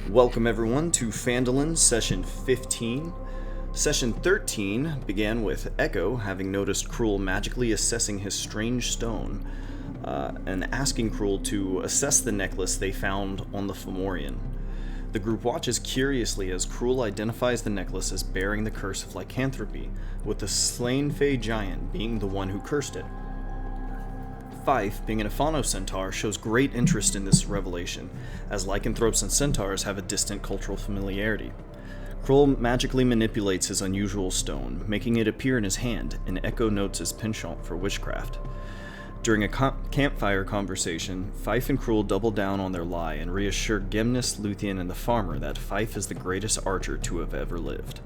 Welcome everyone to Phandalin Session 15. Session 13 began with Echo having noticed Cruel magically assessing his strange stone, and asking Cruel to assess the necklace they found on the Fomorian. The group watches curiously as Cruel identifies the necklace as bearing the curse of lycanthropy, with the slain Fey giant being the one who cursed it. Fife, being an Aphano centaur, shows great interest in this revelation, as lycanthropes and centaurs have a distant cultural familiarity. Cruel magically manipulates his unusual stone, making it appear in his hand, and Echo notes his penchant for witchcraft. During a campfire conversation, Fife and Cruel double down on their lie and reassure Gymnus, Luthien, and the farmer that Fife is the greatest archer to have ever lived.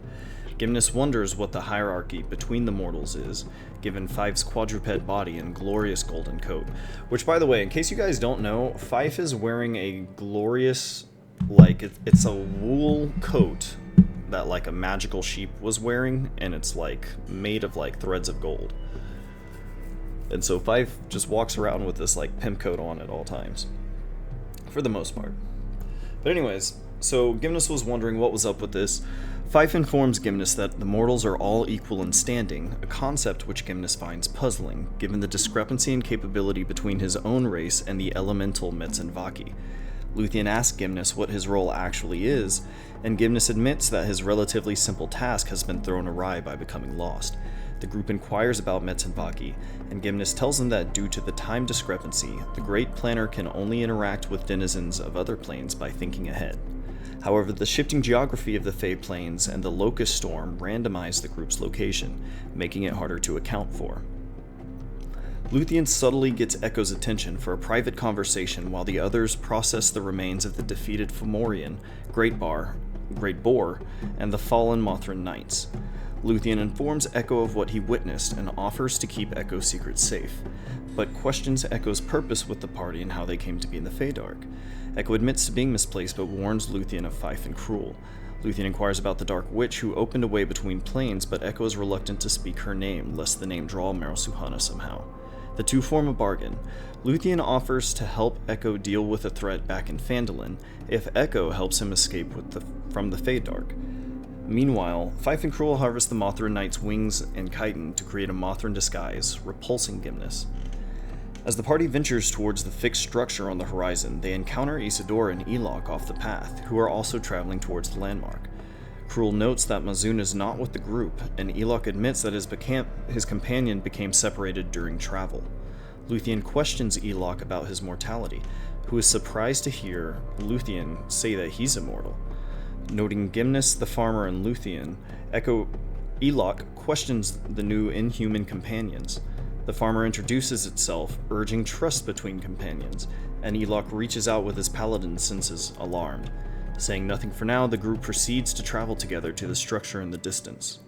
Gymnus wonders what the hierarchy between the mortals is, given Fife's quadruped body and glorious golden coat. Which, by the way, in case you guys don't know, Fife is wearing a glorious, it's a wool coat that, a magical sheep was wearing, and it's, made of, threads of gold. And so Fife just walks around with this, pimp coat on at all times. For the most part. But anyways, so Gymnus was wondering what was up with this. Fife informs Gymnus that the mortals are all equal in standing, a concept which Gymnus finds puzzling, given the discrepancy in capability between his own race and the elemental Metzenvaki. Luthien asks Gymnus what his role actually is, and Gymnus admits that his relatively simple task has been thrown awry by becoming lost. The group inquires about Metzenvaki, and Gymnus tells them that due to the time discrepancy, the Great Planner can only interact with denizens of other planes by thinking ahead. However, the shifting geography of the Fey Plains and the Locust Storm randomize the group's location, making it harder to account for. Luthien subtly gets Echo's attention for a private conversation while the others process the remains of the defeated Fomorian, Great Boar, and the fallen Mothran Knights. Luthien informs Echo of what he witnessed and offers to keep Echo's secret safe, but questions Echo's purpose with the party and how they came to be in the Feydark. Echo admits to being misplaced but warns Luthien of Fife and Cruel. Luthien inquires about the Dark Witch who opened a way between planes, but Echo is reluctant to speak her name, lest the name draw Meryl somehow. The two form a bargain. Luthien offers to help Echo deal with a threat back in Phandalin if Echo helps him escape from the Feydark. Meanwhile, Fife and Cruel harvest the Mothran Knight's wings and chitin to create a Mothran disguise, repulsing Gymnus. As the party ventures towards the fixed structure on the horizon, they encounter Isidore and Elok off the path, who are also traveling towards the landmark. Cruel notes that Mazun is not with the group, and Elok admits that his companion became separated during travel. Luthien questions Elok about his mortality, who is surprised to hear Luthien say that he's immortal. Noting Gymnus, the farmer, and Luthien, Elok questions the new inhuman companions. The farmer introduces itself, urging trust between companions, and Elok reaches out with his paladin senses alarmed. Saying nothing for now, the group proceeds to travel together to the structure in the distance.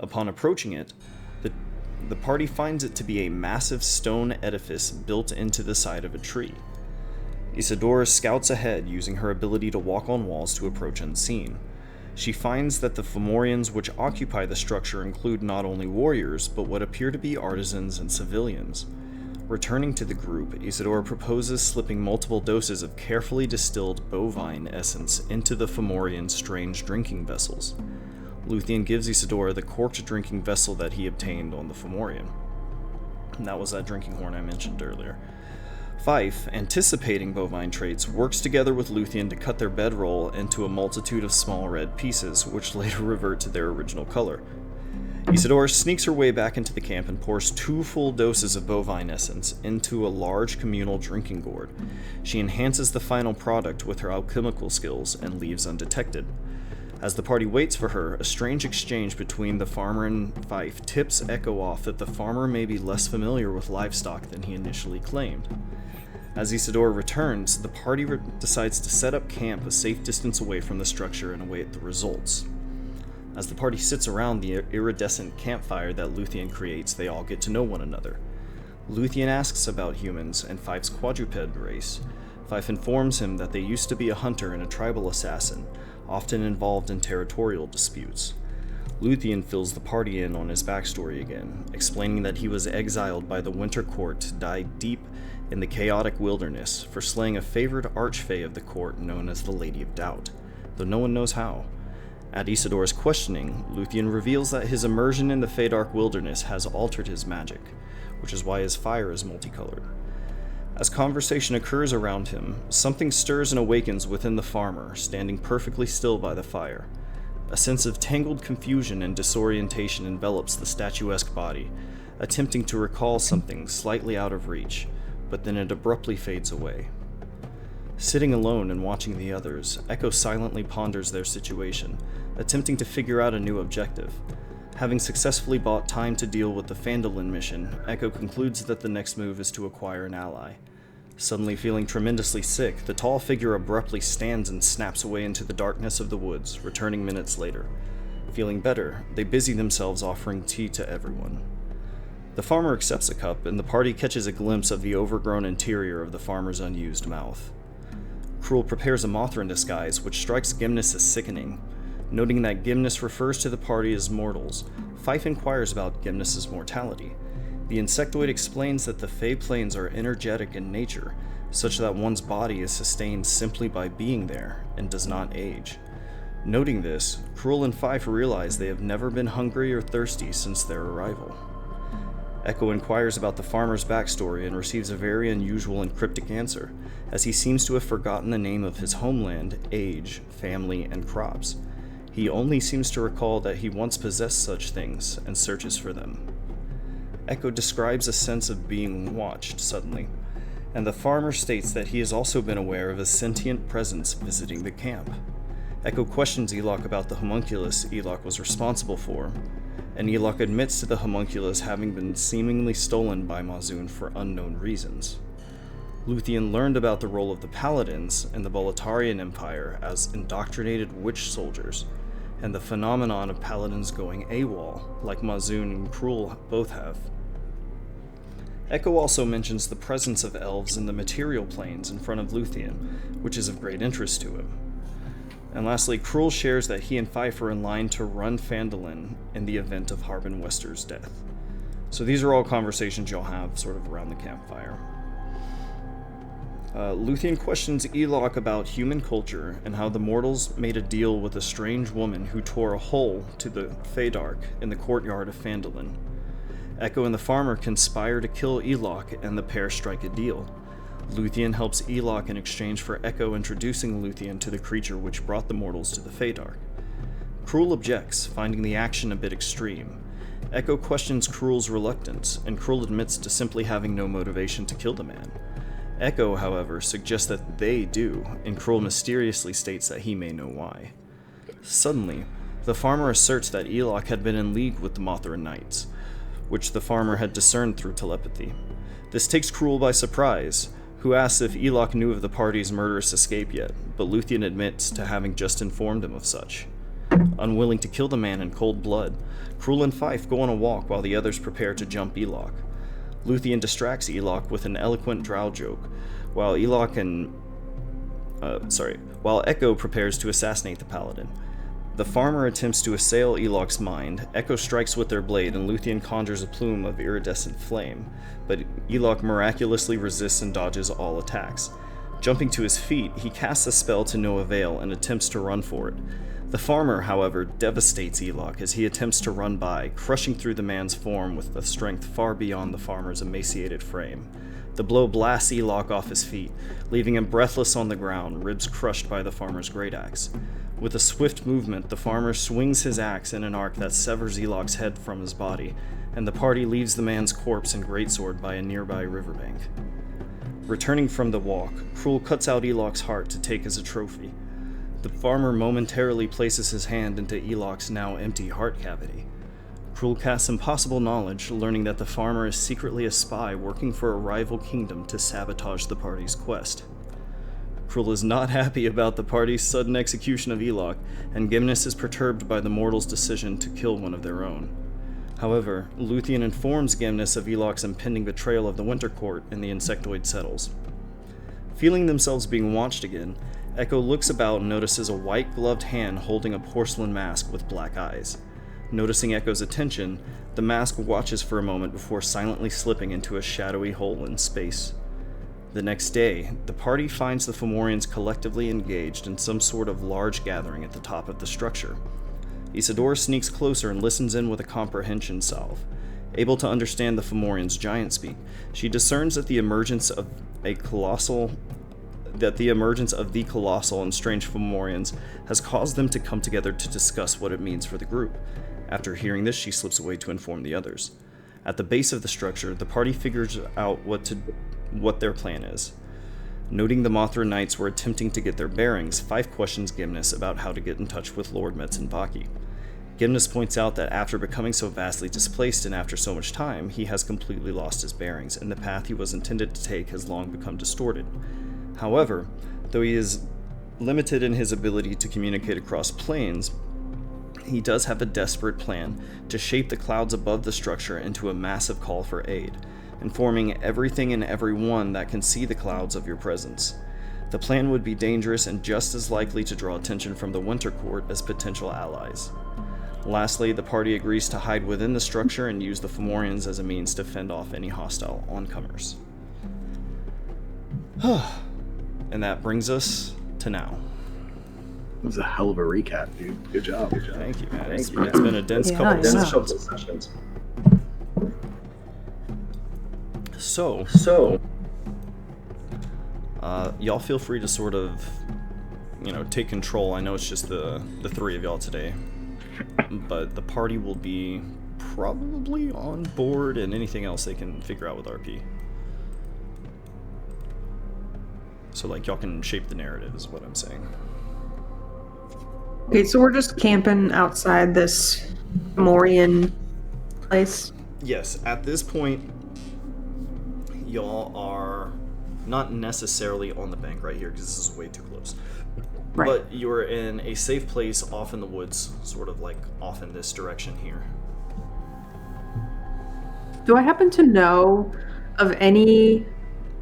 Upon approaching it, the party finds it to be a massive stone edifice built into the side of a tree. Isidora scouts ahead, using her ability to walk on walls to approach unseen. She finds that the Fomorians which occupy the structure include not only warriors, but what appear to be artisans and civilians. Returning to the group, Isidora proposes slipping multiple doses of carefully distilled bovine essence into the Fomorians' strange drinking vessels. Luthien gives Isidora the corked drinking vessel that he obtained on the Fomorian. And that was that drinking horn I mentioned earlier. Fife, anticipating bovine traits, works together with Luthien to cut their bedroll into a multitude of small red pieces, which later revert to their original color. Isidora sneaks her way back into the camp and pours 2 full doses of bovine essence into a large communal drinking gourd. She enhances the final product with her alchemical skills and leaves undetected. As the party waits for her, a strange exchange between the farmer and Fife tips Echo off that the farmer may be less familiar with livestock than he initially claimed. As Isidore returns, the party decides to set up camp a safe distance away from the structure and await the results. As the party sits around the iridescent campfire that Luthien creates, they all get to know one another. Luthien asks about humans and Fife's quadruped race. Fife informs him that they used to be a hunter and a tribal assassin, often involved in territorial disputes. Luthien fills the party in on his backstory again, explaining that he was exiled by the Winter Court to die deep in the chaotic wilderness for slaying a favored archfey of the court known as the Lady of Doubt, though no one knows how. At Isidor's questioning, Luthien reveals that his immersion in the Feydark wilderness has altered his magic, which is why his fire is multicolored. As conversation occurs around him, something stirs and awakens within the farmer, standing perfectly still by the fire. A sense of tangled confusion and disorientation envelops the statuesque body, attempting to recall something slightly out of reach, but then it abruptly fades away. Sitting alone and watching the others, Echo silently ponders their situation, attempting to figure out a new objective. Having successfully bought time to deal with the Phandalin mission, Echo concludes that the next move is to acquire an ally. Suddenly feeling tremendously sick, the tall figure abruptly stands and snaps away into the darkness of the woods, returning minutes later. Feeling better, they busy themselves offering tea to everyone. The farmer accepts a cup, and the party catches a glimpse of the overgrown interior of the farmer's unused mouth. Cruel prepares a Mothra disguise, which strikes Gymnus as sickening. Noting that Gymnus refers to the party as mortals, Fife inquires about Gymnus's mortality. The insectoid explains that the Fey planes are energetic in nature, such that one's body is sustained simply by being there, and does not age. Noting this, Cruel and Fife realize they have never been hungry or thirsty since their arrival. Echo inquires about the farmer's backstory and receives a very unusual and cryptic answer, as he seems to have forgotten the name of his homeland, age, family, and crops. He only seems to recall that he once possessed such things and searches for them. Echo describes a sense of being watched suddenly, and the farmer states that he has also been aware of a sentient presence visiting the camp. Echo questions Elok about the homunculus Elok was responsible for, and Elok admits to the homunculus having been seemingly stolen by Mazoon for unknown reasons. Luthien learned about the role of the Paladins in the Boletarian Empire as indoctrinated witch soldiers, and the phenomenon of Paladins going AWOL, like Mazoon and Cruel both have. Echo also mentions the presence of elves in the material planes in front of Luthien, which is of great interest to him. And lastly, Cruel shares that he and Fife are in line to run Phandalin in the event of Harbin Wester's death. So these are all conversations you'll have sort of around the campfire. Luthien questions Elok about human culture and how the mortals made a deal with a strange woman who tore a hole to the Feydark in the courtyard of Phandalin. Echo and the farmer conspire to kill Elok, and the pair strike a deal. Luthien helps Elok in exchange for Echo introducing Luthien to the creature which brought the mortals to the Feydark. Cruel objects, finding the action a bit extreme. Echo questions Cruel's reluctance, and Cruel admits to simply having no motivation to kill the man. Echo, however, suggests that they do, and Cruel mysteriously states that he may know why. Suddenly, the farmer asserts that Elok had been in league with the Mothra Knights, which the farmer had discerned through telepathy. This takes Cruel by surprise, who asks if Elok knew of the party's murderous escape yet, but Luthien admits to having just informed him of such. Unwilling to kill the man in cold blood, Cruel and Fife go on a walk while the others prepare to jump Elok. Luthien distracts Elok with an eloquent drow joke, while Echo prepares to assassinate the paladin. The farmer attempts to assail Elok's mind. Echo strikes with their blade, and Luthien conjures a plume of iridescent flame, but Elok miraculously resists and dodges all attacks. Jumping to his feet, he casts a spell to no avail and attempts to run for it. The farmer, however, devastates Elok as he attempts to run by, crushing through the man's form with a strength far beyond the farmer's emaciated frame. The blow blasts Elok off his feet, leaving him breathless on the ground, ribs crushed by the farmer's great axe. With a swift movement, the farmer swings his axe in an arc that severs Elok's head from his body, and the party leaves the man's corpse and greatsword by a nearby riverbank. Returning from the walk, Cruel cuts out Elok's heart to take as a trophy. The farmer momentarily places his hand into Elok's now empty heart cavity. Cruel casts impossible knowledge, learning that the farmer is secretly a spy working for a rival kingdom to sabotage the party's quest. Cruel is not happy about the party's sudden execution of Elok, and Gymnus is perturbed by the mortals' decision to kill one of their own. However, Luthien informs Gymnus of Elok's impending betrayal of the Winter Court, and the insectoid settles. Feeling themselves being watched again, Echo looks about and notices a white-gloved hand holding a porcelain mask with black eyes. Noticing Echo's attention, the mask watches for a moment before silently slipping into a shadowy hole in space. The next day, the party finds the Fomorians collectively engaged in some sort of large gathering at the top of the structure. Isadora sneaks closer and listens in with a comprehension salve. Able to understand the Fomorians' giant speak, she discerns that the emergence of the colossal and strange Fomorians has caused them to come together to discuss what it means for the group. After hearing this, she slips away to inform the others. At the base of the structure, the party figures out what their plan is. Noting the Mothra Knights were attempting to get their bearings, Fife questions Gymnus about how to get in touch with Lord Metzenbaki. Gymnus points out that after becoming so vastly displaced and after so much time, he has completely lost his bearings, and the path he was intended to take has long become distorted. However, though he is limited in his ability to communicate across planes, he does have a desperate plan to shape the clouds above the structure into a massive call for aid, informing everything and everyone that can see the clouds of your presence. The plan would be dangerous and just as likely to draw attention from the Winter Court as potential allies. Lastly, the party agrees to hide within the structure and use the Fomorians as a means to fend off any hostile oncomers. And that brings us to now. It was a hell of a recap, dude. Good job. Thank you, man. It's been a dense couple of sessions. So, y'all feel free to sort of, take control. I know it's just the three of y'all today, but the party will be probably on board and anything else they can figure out with RP. So, y'all can shape the narrative is what I'm saying. Okay, so we're just camping outside this Fomorian place? Yes, at this point, y'all are not necessarily on the bank right here, because this is way too close. Right. But you're in a safe place off in the woods, sort of off in this direction here. Do I happen to know of any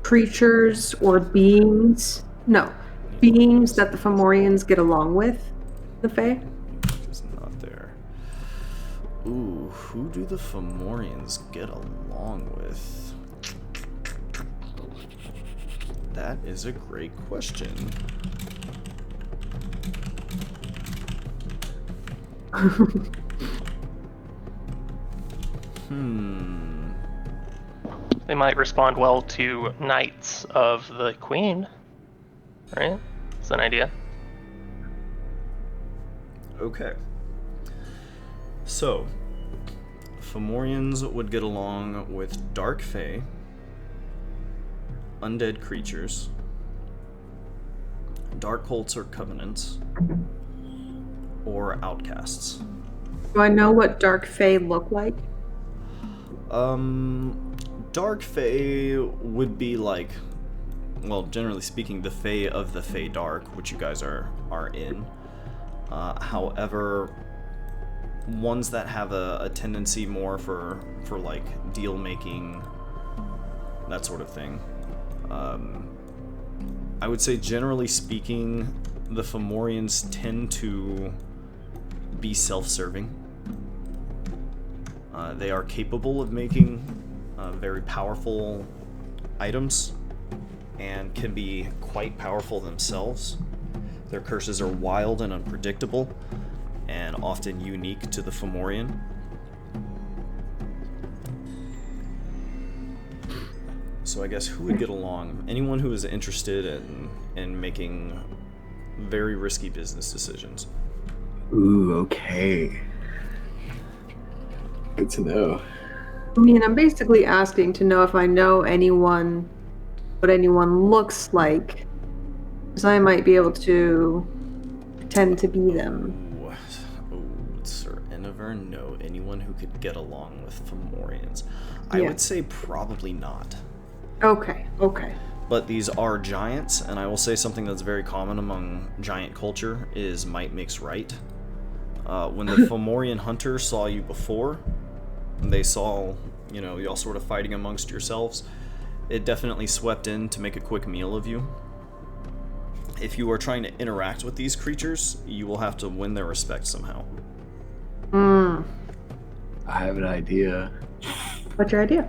creatures or beings? No. Beings that the Fomorians get along with? The Fae? It's not there. Ooh, who do the Fomorians get along with? That is a great question. They might respond well to Knights of the Queen, right? That's an idea. Okay. So, Fomorians would get along with Dark Fae, undead creatures, dark cults or covenants, or outcasts. Do I know what Dark Fae look like? Dark Fae would be generally speaking, the Fae of the Fae Dark, which you guys are in. However, ones that have a tendency more for deal making, that sort of thing. I would say generally speaking, the Fomorians tend to be self-serving. They are capable of making very powerful items and can be quite powerful themselves. Their curses are wild and unpredictable, and often unique to the Fomorian. So I guess who would get along? Anyone who is interested in making very risky business decisions. Ooh, okay. Good to know. I mean, I'm basically asking to know if I know anyone, what anyone looks like, because I might be able to pretend to be them. Would Sir Eniver know anyone who could get along with Fomorians? I would say probably not. Okay. But these are giants, and I will say something that's very common among giant culture is might makes right. When the Fomorian hunters saw you before, they saw, y'all sort of fighting amongst yourselves, it definitely swept in to make a quick meal of you. If you are trying to interact with these creatures, you will have to win their respect somehow. I have an idea. What's your idea?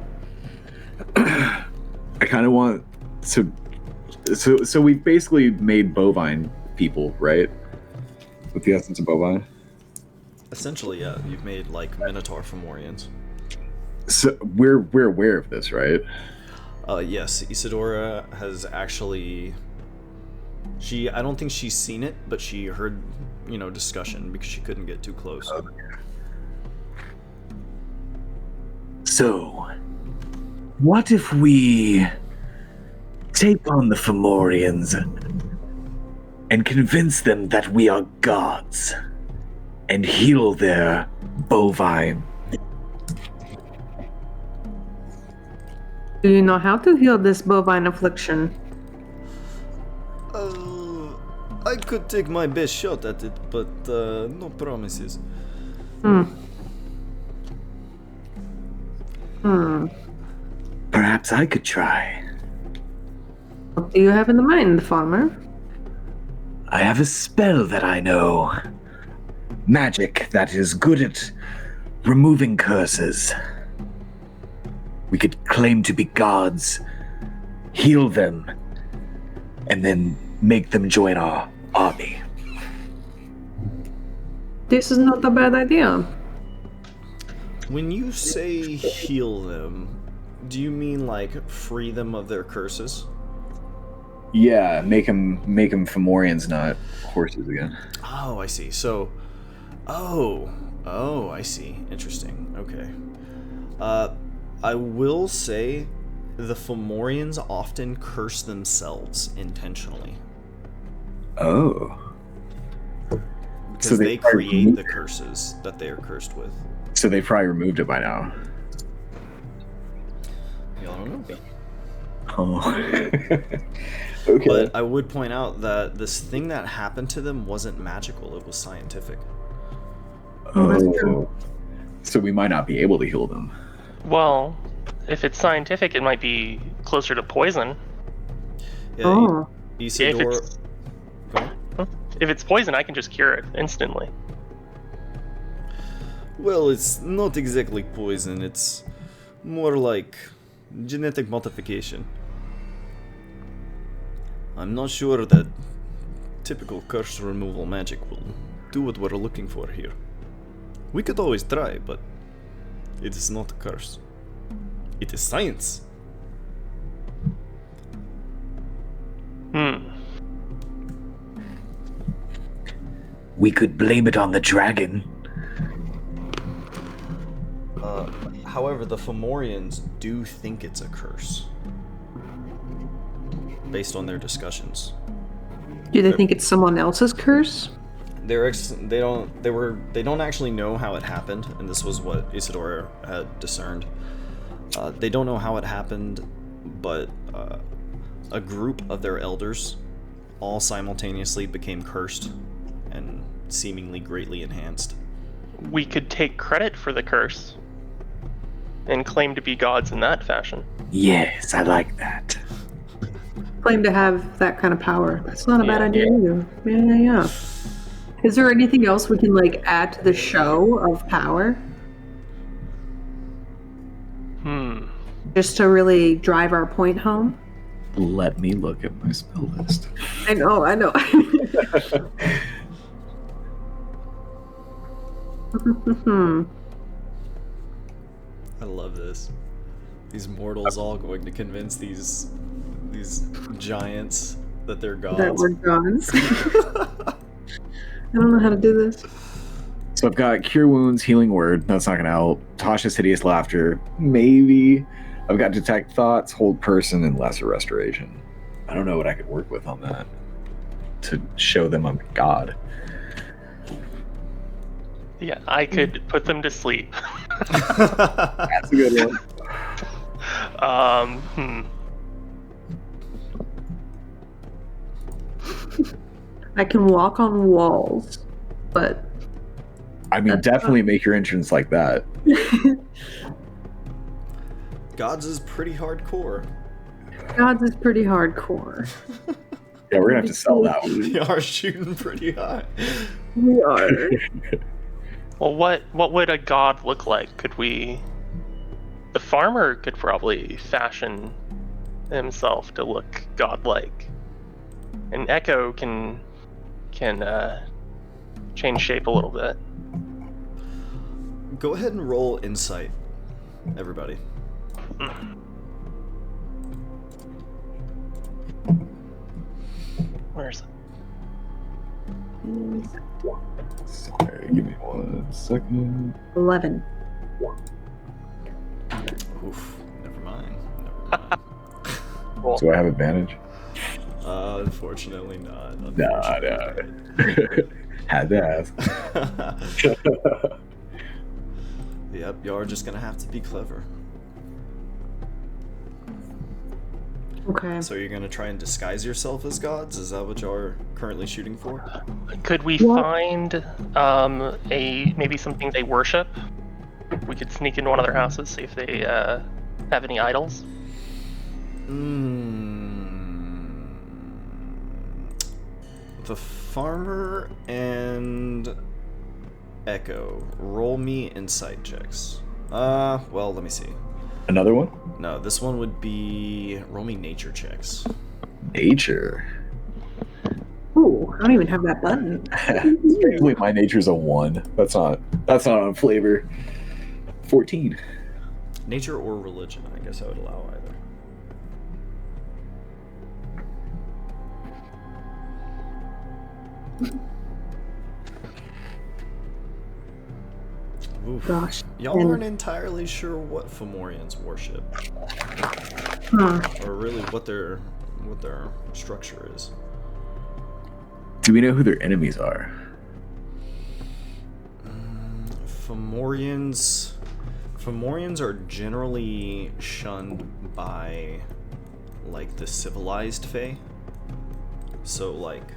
I kind of want So we basically made bovine people, right? With the essence of bovine. Essentially, yeah, you've made like Minotaur Fomorians. So we're aware of this, right? Yes, Isadora has actually. I don't think she's seen it, but she heard, discussion because she couldn't get too close. So, what if we take on the Fomorians and convince them that we are gods and heal their bovine? Do you know how to heal this bovine affliction? I could take my best shot at it, but no promises. Perhaps I could try. What do you have in mind, farmer? I have a spell that I know. Magic that is good at removing curses. We could claim to be gods, heal them, and then make them join our army. This is not a bad idea. When you say heal them, do you mean like free them of their curses? Yeah, make them Fomorians, not horses again. Oh, I see. So, I see. Interesting. Okay. I will say the Fomorians often curse themselves intentionally. Oh. Because So they they create the curses that they are cursed with. So they probably removed it by now. Y'all don't know. Oh. Okay. But I would point out that this thing that happened to them wasn't magical, it was scientific. Oh. So we might not be able to heal them. Well, if it's scientific, it might be closer to poison. Yeah, Oh. Isidore... If Go on. If it's poison, I can just cure it instantly. Well, it's not exactly poison, it's more like genetic modification. I'm not sure that typical curse removal magic will do what we're looking for here. We could always try, but it is not a curse. It is science. We could blame it on the dragon. However, the Fomorians do think it's a curse. Based on their discussions. Do they think it's someone else's curse? They don't actually know how it happened, and this was what Isadora had discerned. They don't know how it happened, but a group of their elders all simultaneously became cursed and seemingly greatly enhanced. We could take credit for the curse and claim to be gods in that fashion. Yes, I like that. Claim to have that kind of power. That's not a bad Yeah. idea either. Yeah. Is there anything else we can add to the show of power? Just to really drive our point home? Let me look at my spell list. I know. I love this. These mortals all going to convince these giants that they're gods. That we're gods. I don't know how to do this. So I've got Cure Wounds, Healing Word. That's not going to help. Tasha's Hideous Laughter. Maybe. I've got Detect Thoughts, Hold Person, and Lesser Restoration. I don't know what I could work with on that to show them I'm God. Yeah, I could put them to sleep. That's a good one. I can walk on walls, but I mean, That's definitely make your entrance like that. Gods is pretty hardcore. gods is pretty hardcore. Yeah, we're going to have to sell that one. We are shooting pretty high. We are. Well, what would a god look like? Could we... The farmer could probably fashion himself to look godlike. And Echo can change shape a little bit. Go ahead and roll insight, everybody. Where's it? Sorry, give me 1 second. 11. Oof, never mind. Cool. Do I have advantage? Unfortunately not. Nah. Had to ask. Yep, y'all are just gonna have to be clever. Okay. So you're gonna try and disguise yourself as gods? Is that what y'all are currently shooting for? Could we What? find maybe something they worship? We could sneak into one of their houses, see if they have any idols. The farmer and Echo, roll me insight checks. Well, let me see. Another one? No, this one would be roll me nature checks. Nature. Ooh, I don't even have that button. Strangely, my nature's a 1. That's not on flavor. 14. Nature or religion, I guess I would allow either. Oof. Gosh. Y'all And- aren't entirely sure what Fomorians worship, Huh. or really what their structure is. Do we know who their enemies are? Fomorians are generally shunned by, like, the civilized Fae. So, like,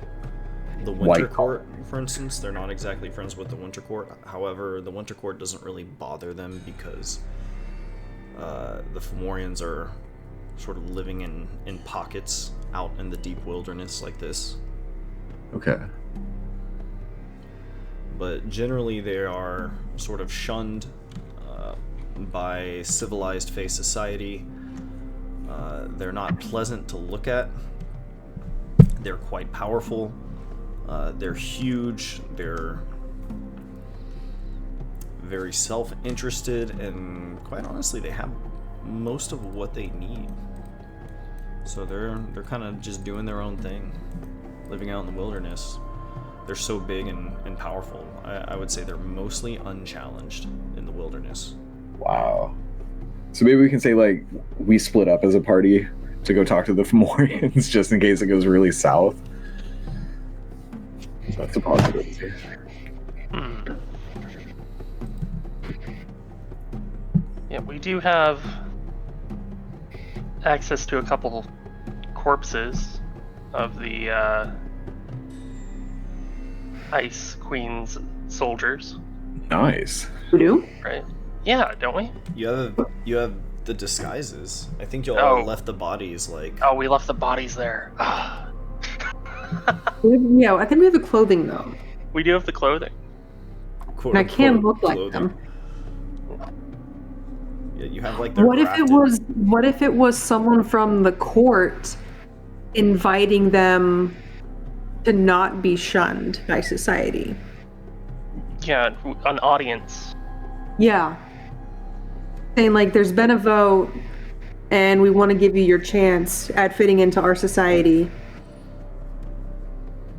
the Winter White Court, for instance, they're not exactly friends with the Winter Court. However, the Winter Court doesn't really bother them because the Fomorians are sort of living in pockets out in the deep wilderness like this. Okay. But generally they are sort of shunned by civilized Fae society. They're not pleasant to look at. They're quite powerful. They're huge. They're very self-interested, and quite honestly, they have most of what they need. So they're kind of just doing their own thing, living out in the wilderness. They're so big and powerful. I would say they're mostly unchallenged in the wilderness. Wow. So maybe we can say, like, we split up as a party to go talk to the Fomorians just in case it goes really south. That's a possibility. Yeah, we do have access to a couple corpses of the Ice Queen's soldiers, Nice. We do? right? Yeah, don't we? You have the disguises. I think y'all Oh. left the bodies like. Oh, we left the bodies there. Ah. Yeah, I think we have the clothing though. We do have the clothing. Quote, And I can unquote, look like clothing. them. Yeah, you have like their What if grafted- it was someone from the court inviting them to not be shunned by society? Yeah, an audience. Yeah. Saying like there's been a vote and we want to give you your chance at fitting into our society.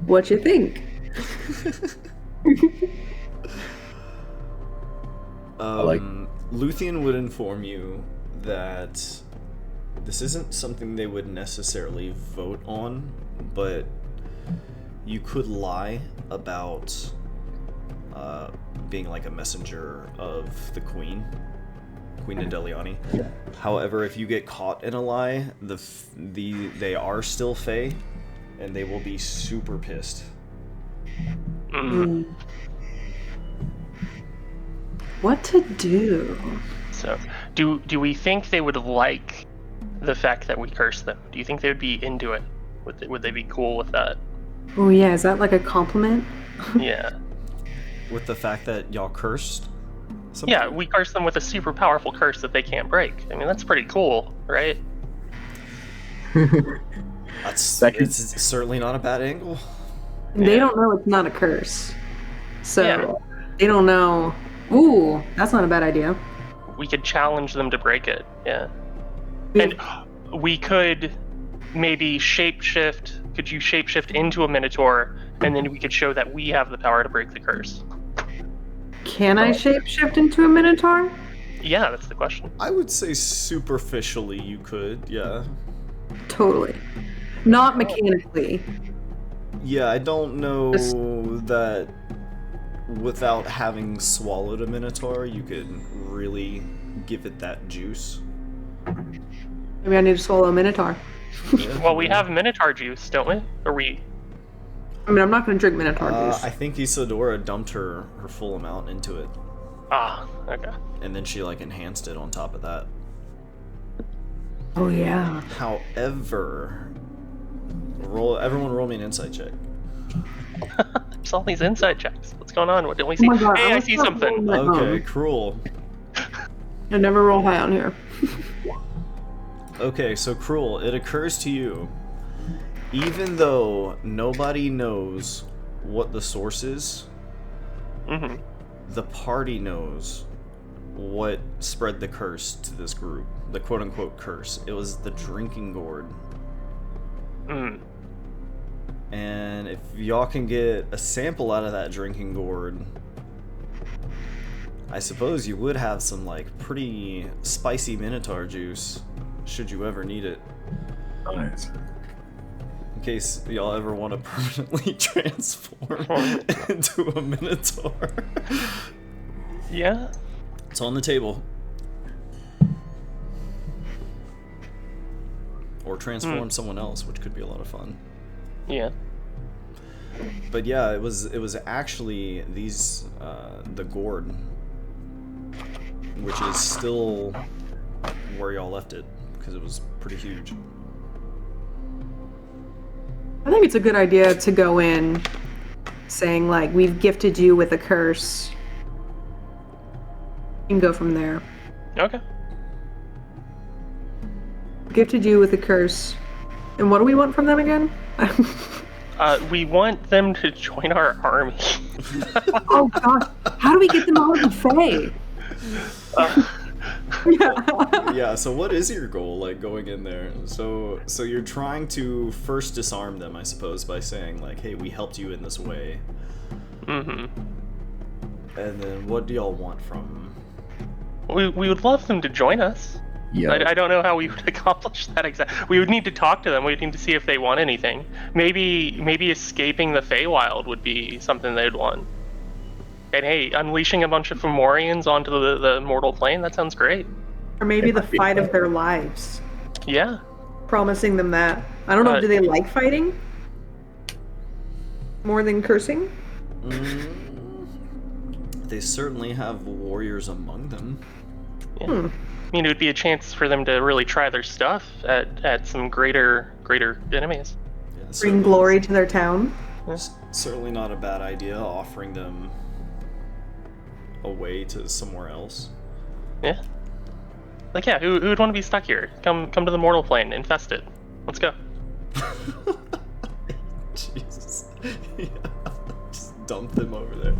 What you think? like- Luthien would inform you that this isn't something they would necessarily vote on, but you could lie about being like a messenger of the Queen Nadeliani. However, if you get caught in a lie, they are still Fae, and they will be super pissed. What to do? So, do we think they would like the fact that we curse them? Do you think they would be into it? Would they be cool with that? Oh yeah, is that like a compliment? Yeah. With the fact that y'all cursed? Something? Yeah, we curse them with a super powerful curse that they can't break. I mean, that's pretty cool, right? It's certainly not a bad angle. They don't know it's not a curse. So Yeah. they don't know. Ooh, that's not a bad idea. We could challenge them to break it. Yeah. We- And we could maybe shapeshift. Could you shapeshift into a minotaur, and then we could show that we have the power to break the curse? Can I shapeshift into a minotaur? Yeah, that's the question. I would say superficially you could, yeah. Totally. Not mechanically. Yeah, I don't know Just- that without having swallowed a minotaur, you could really give it that juice. Maybe I need to swallow a minotaur. Yeah. Well, we have minotaur juice, don't we? Or we? I mean, I'm not going to drink minotaur juice. I think Isadora dumped her full amount into it, Ah, okay. and then she like enhanced it on top of that. Oh yeah. However, everyone roll me an insight check. There's all these inside checks. What's going on? What don't we Oh see? my God, Hey, I was see not something. rolling that Okay, home. cruel. I never roll high on here. Okay, so cruel. It occurs to you, even though nobody knows what the source is, Mm-hmm. the party knows what spread the curse to this group. The quote-unquote curse. It was the drinking gourd. Mm. And if y'all can get a sample out of that drinking gourd, I suppose you would have some like pretty spicy minotaur juice, should you ever need it. Nice. In case y'all ever want to permanently transform into a minotaur. Yeah. It's on the table. Or transform someone else, which could be a lot of fun. Yeah. But yeah, it was actually these the gourd, which is still where y'all left it because it was pretty huge. I think it's a good idea to go in saying, like, we've gifted you with a curse. And go from there. Okay. Gifted you with a curse. And what do we want from them again? We want them to join our army. Oh god. How do we get them out of the fray? Yeah, so what is your goal, like, going in there? So you're trying to first disarm them, I suppose, by saying, like, hey, we helped you in this way. Mm-hmm. And then what do y'all want from them? We would love them to join us. Yeah. I don't know how we would accomplish that exactly. We would need to talk to them. We would need to see if they want anything. Maybe escaping the Feywild would be something they'd want. And hey, unleashing a bunch of Fomorians onto the mortal plane, that sounds great. Or maybe the fight of their lives. Yeah. Promising them that. I don't know, do they like fighting? More than cursing? They certainly have warriors among them. Yeah. I mean, it would be a chance for them to really try their stuff at some greater enemies. Yeah, Bring certainly- glory to their town? Certainly not a bad idea, offering them a way to somewhere else. Yeah. Like, yeah, who would want to be stuck here? Come to the mortal plane, infest it. Let's go. Jesus. Yeah. Just dump them over there.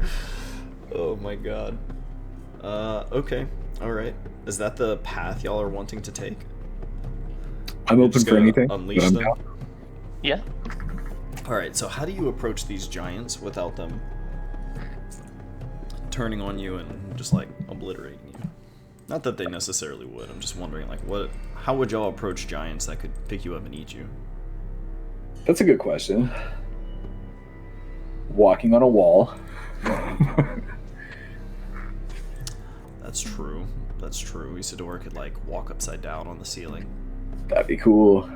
Oh my god. Okay. Alright. Is that the path y'all are wanting to take? I'm open Just for gonna anything. Unleash but I'm them? down. Yeah. Alright, so how do you approach these giants without them turning on you and just like obliterating you? Not that they necessarily would, I'm just wondering like how would y'all approach giants that could pick you up and eat you? That's a good question. Walking on a wall. That's true. That's true. Isadora could like walk upside down on the ceiling. That'd be cool.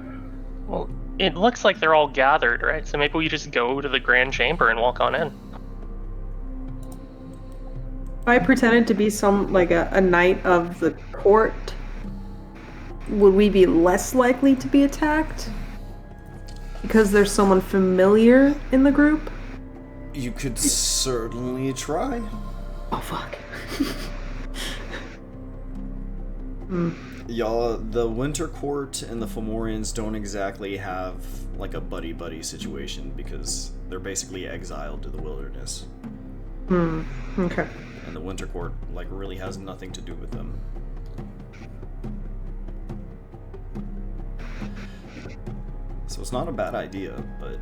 Well, it looks like they're all gathered, right? So maybe we just go to the grand chamber and walk on in. If I pretended to be a knight of the court, would we be less likely to be attacked? Because there's someone familiar in the group? You could certainly try. Oh fuck. Y'all, the Winter Court and the Fomorians don't exactly have like a buddy-buddy situation because they're basically exiled to the wilderness. Okay. And the Winter Court like really has nothing to do with them. So it's not a bad idea, but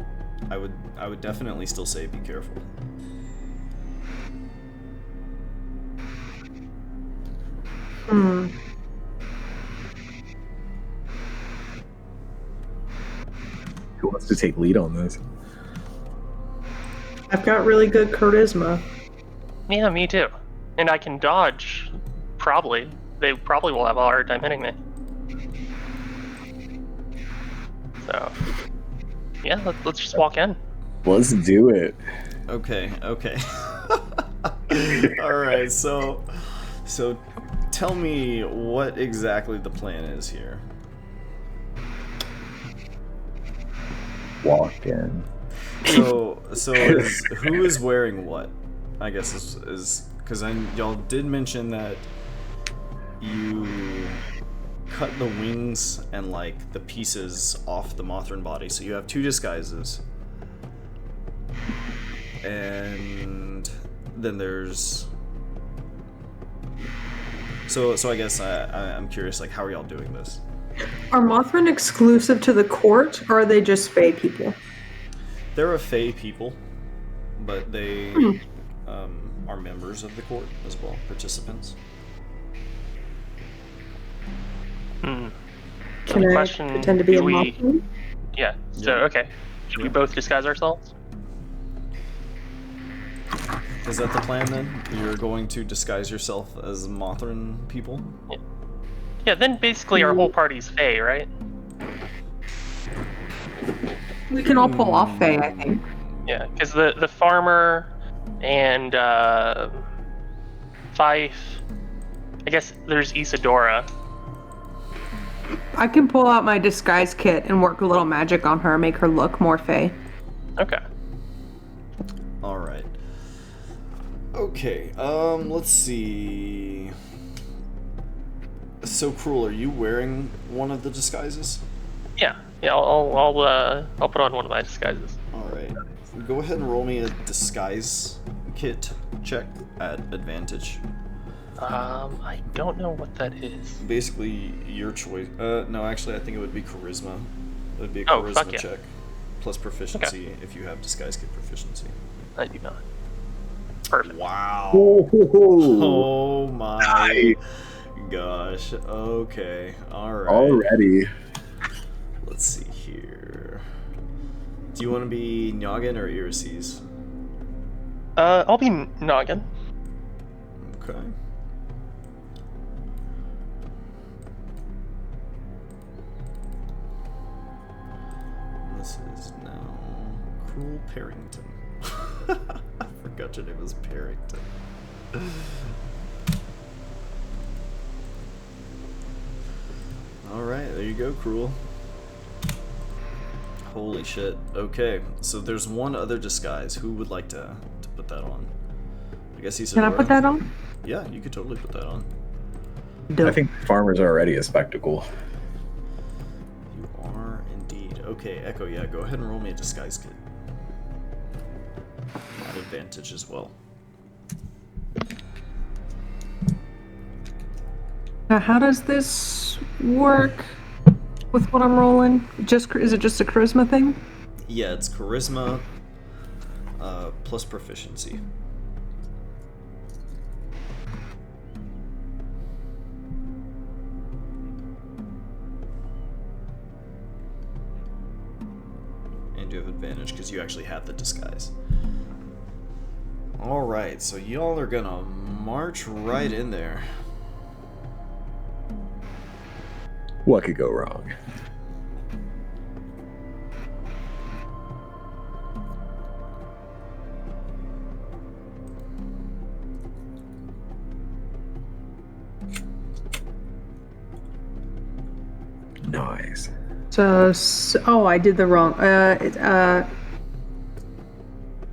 I would definitely still say be careful. Who wants to take lead on this? I've got really good charisma. Yeah, me too. And I can dodge. Probably. They probably will have a hard time hitting me. So, yeah, let's just walk in. Let's do it. Okay. All right. So tell me what exactly the plan is here. Walk in. So who is wearing what? I guess is because y'all did mention that you cut the wings and like the pieces off the Mothran body, so you have two disguises. And then there's so I guess I'm curious, like, how are y'all doing this? Are Mothran exclusive to the court, or are they just Fae people? They're a Fae people, but they are members of the court as well, participants. Can I pretend to be a Mothran? Yeah. So okay, should we both disguise ourselves? Is that the plan then? You're going to disguise yourself as Mothran people? Yeah. Then basically our whole party's Fae, right? We can all pull off Fae, I think. Yeah, because the farmer and Fife. I guess there's Isadora. I can pull out my disguise kit and work a little magic on her, make her look more Fae. Okay. All right. Okay. Let's see. So Cruel, are you wearing one of the disguises? Yeah. I'll put on one of my disguises. All right. Go ahead and roll me a disguise kit check at advantage. I don't know what that is. Basically, your choice. No, actually, I think it would be charisma. It would be a Oh, charisma fuck yeah. check plus proficiency if you have disguise kit proficiency. I do not. Perfect. Wow. Oh, Oh my gosh. Okay. All right. already. Let's see here. Do you want to be Noggin or Irises? I'll be Noggin. Okay. This is now Cruel Parrington. I forgot your name was Parrington. Alright, there you go, Cruel. Holy shit. Okay, so there's one other disguise. Who would like to put that on? I guess he's. Can I put that on? Yeah, you could totally put that on. I think farmers are already a spectacle. You are indeed. Okay, Echo, yeah, go ahead and roll me a disguise kit. At advantage as well. Now, how does this work with what I'm rolling? Is it just a charisma thing? Yeah, it's charisma plus proficiency. And you have advantage because you actually have the disguise. Alright, so y'all are gonna march right in there. What could go wrong? Nice. So oh, I did the wrong. I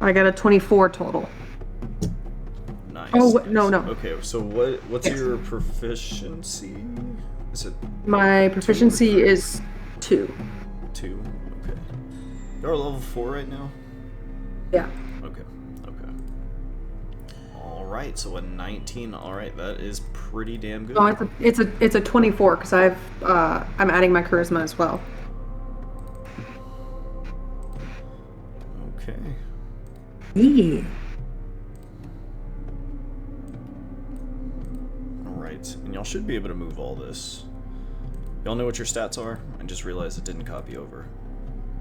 got a 24 total. Nice. Oh, no. Okay, so what's Yes. your proficiency? Is it My proficiency is 2. 2? Okay. You're level 4 right now? Yeah. Okay. Alright, so a 19. Alright, that is pretty damn good. Oh, it's a 24 because I'm adding my charisma as well. Okay. Yeah. Alright, and y'all should be able to move all this. Y'all know what your stats are? I just realized it didn't copy over.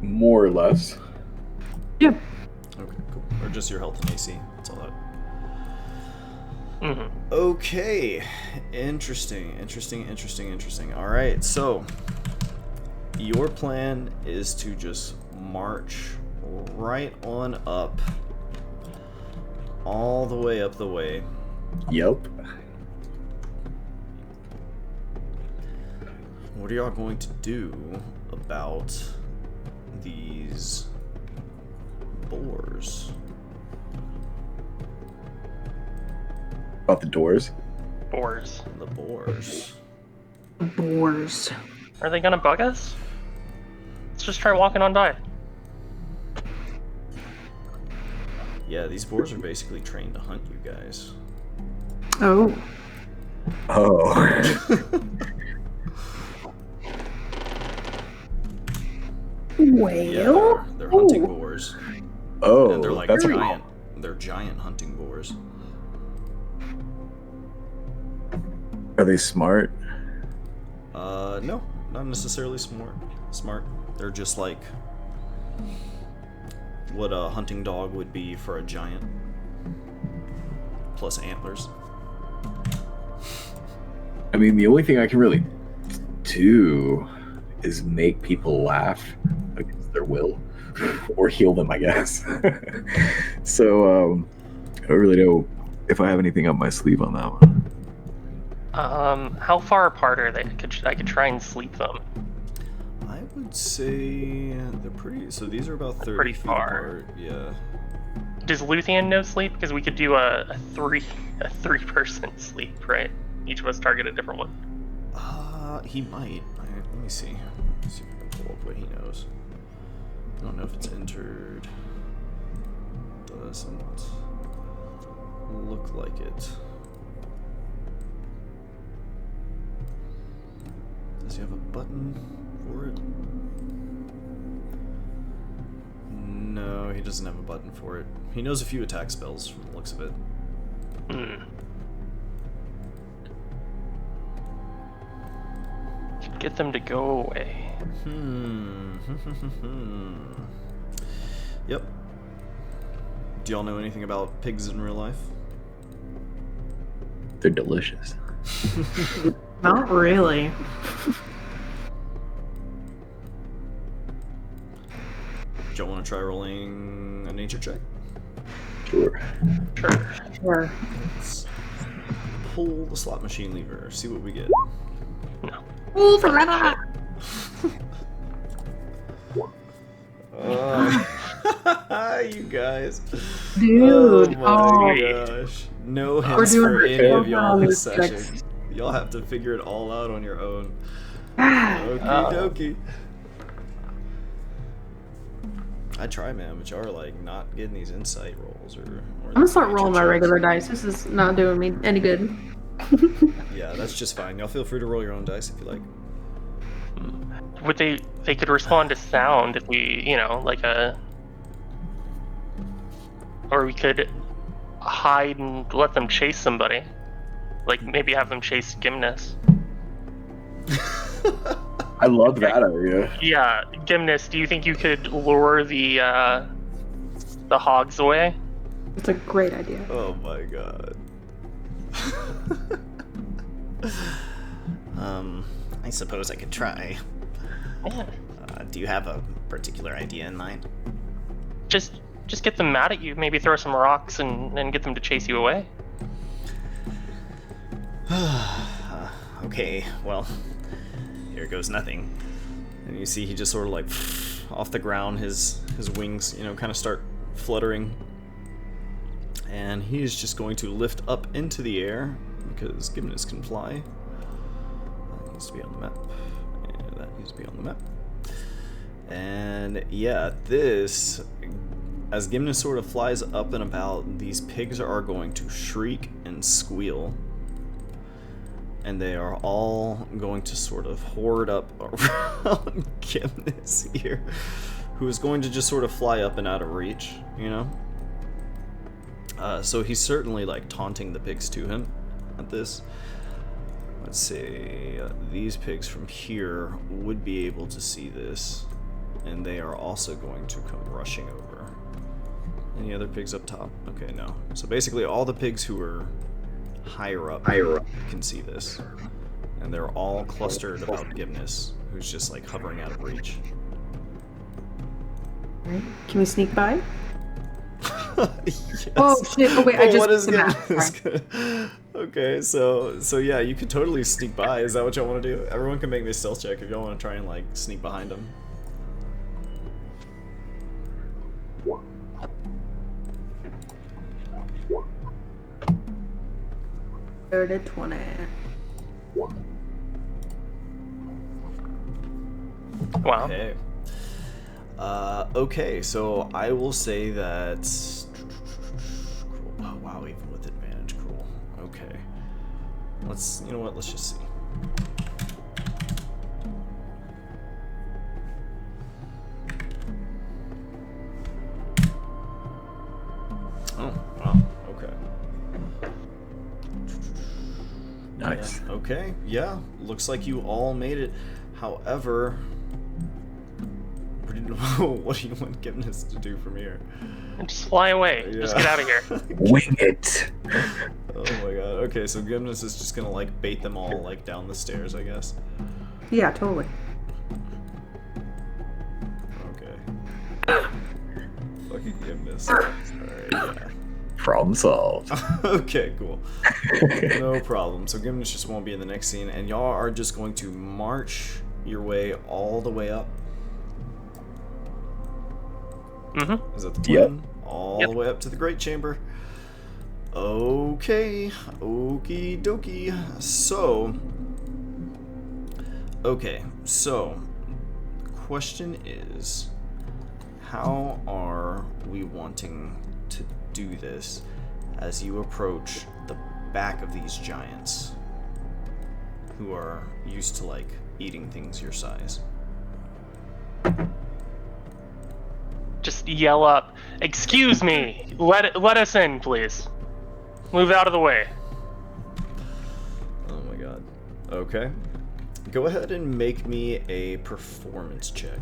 More or less. Yeah. Okay, cool. Or just your health and AC. That's all that. Mm-hmm. Okay. Interesting. Alright, so your plan is to just march right on up. All the way up the way. Yep. What are y'all going to do about these boars? About the doors. Boars. The boars. Boars. Are they gonna bug us? Let's just try walking on by. Yeah, these boars are basically trained to hunt you guys. Oh. Oh. Well. Yeah, they're hunting boars. Oh, And they're like that's giant. They're giant hunting boars. Are they smart? No, not necessarily smart. They're just like what a hunting dog would be for a giant. Plus antlers. I mean, the only thing I can really do is make people laugh against their will, or heal them, I guess. So, I don't really know if I have anything up my sleeve on that one. How far apart are they? I could try and sleep them. I would say they're pretty. So these are about 30 pretty feet far. apart. Yeah. Does Luthien know sleep? Because we could do a three-person sleep, right? Each of us target a different one. He might. Let me see. Let's see if I can pull up what he knows. I don't know if it's entered. Doesn't look like it. Does he have a button for it? No, he doesn't have a button for it. He knows a few attack spells from the looks of it. Should get them to go away. Yep. Do y'all know anything about pigs in real life? They're delicious. Not really. Do y'all want to try rolling a nature check? Sure. Sure. Let's pull the slot machine lever, see what we get. No. Pull the lever! You guys. Dude. Oh my gosh. No hints doing for it any of y'all on this this session. Y'all have to figure it all out on your own. Ah. Okie dokie. I try, man, but y'all are like not getting these insight rolls or I'm gonna start nature rolling my checks. regular dice. This is not doing me any good. Yeah, that's just fine. Y'all feel free to roll your own dice if you like. Would they could respond to sound if we, like or we could hide and let them chase somebody. Like maybe have them chase Gymnus. I love that idea. Yeah, Gymnus, do you think you could lure the hogs away? It's a great idea. Oh my god. I suppose I could try. Yeah. Do you have a particular idea in mind? Just get them mad at you, maybe throw some rocks and get them to chase you away. Okay, well, here goes nothing. And you see he just sort of like off the ground, his wings, kind of start fluttering. And he is just going to lift up into the air because Gymnus can fly. needs to be on the map. And that needs to be on the map. And yeah, this, as Gimna sort of flies up and about, these pigs are going to shriek and squeal. And they are all going to sort of horde up around Gimna's here, who is going to just sort of fly up and out of reach, you know? So he's certainly like taunting the pigs to him at this. Let's see, these pigs from here would be able to see this, and they are also going to come rushing over. Any other pigs up top? Okay, no. So basically all the pigs who are higher up can see this, and they're all clustered about Gimnus, who's just like hovering out of reach. Right. Can we sneak by? Yes. Oh shit! Oh wait, I just what is the map. gonna... Okay, so yeah, you could totally sneak by. Is that what y'all want to do? Everyone can make me a stealth check if y'all want to try and like sneak behind them. Third to 20. Wow. Okay. Okay, so I will say that. Oh, wow, even with advantage, cool. Okay. You know what? Let's just see. Oh, wow. Okay. Nice. Yeah, okay, yeah. Looks like you all made it. However, what do you want Gimnus to do from here? Just fly away. Just Yeah. get out of here. Wing it. Oh my god. Okay, so Gimnus is just gonna like bait them all like down the stairs, I guess. Yeah, totally. Okay. Fucking Gimnus. Alright, yeah. Problem solved. Okay, cool. No problem. So Gimnus just won't be in the next scene, and y'all are just going to march your way all the way up. Mm-hmm. Is that the plan? All the way up to the Great Chamber. Okay. Okie dokie. So. Okay. So. The question is, how are we wanting to do this as you approach the back of these giants who are used to, like, eating things your size? Just yell up, "Excuse me! Let us in, please. Move out of the way." Oh my god. Okay. Go ahead and make me a performance check.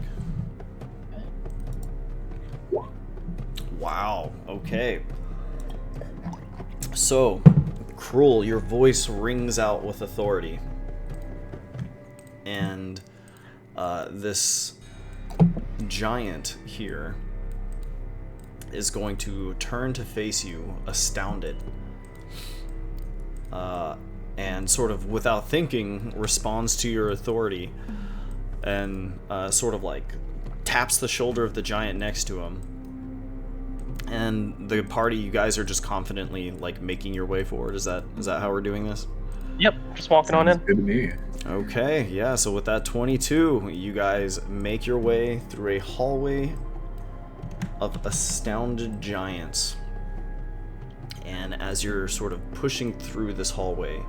Wow. Okay. So, Cruel, your voice rings out with authority. And this giant here is going to turn to face you, astounded. And sort of without thinking responds to your authority and sort of like taps the shoulder of the giant next to him. And the party, you guys are just confidently like making your way forward. Is that how we're doing this? Yep, just walking on in. Good to me. Okay, yeah, so with that 22, you guys make your way through a hallway of astounded giants. And as you're sort of pushing through this hallway,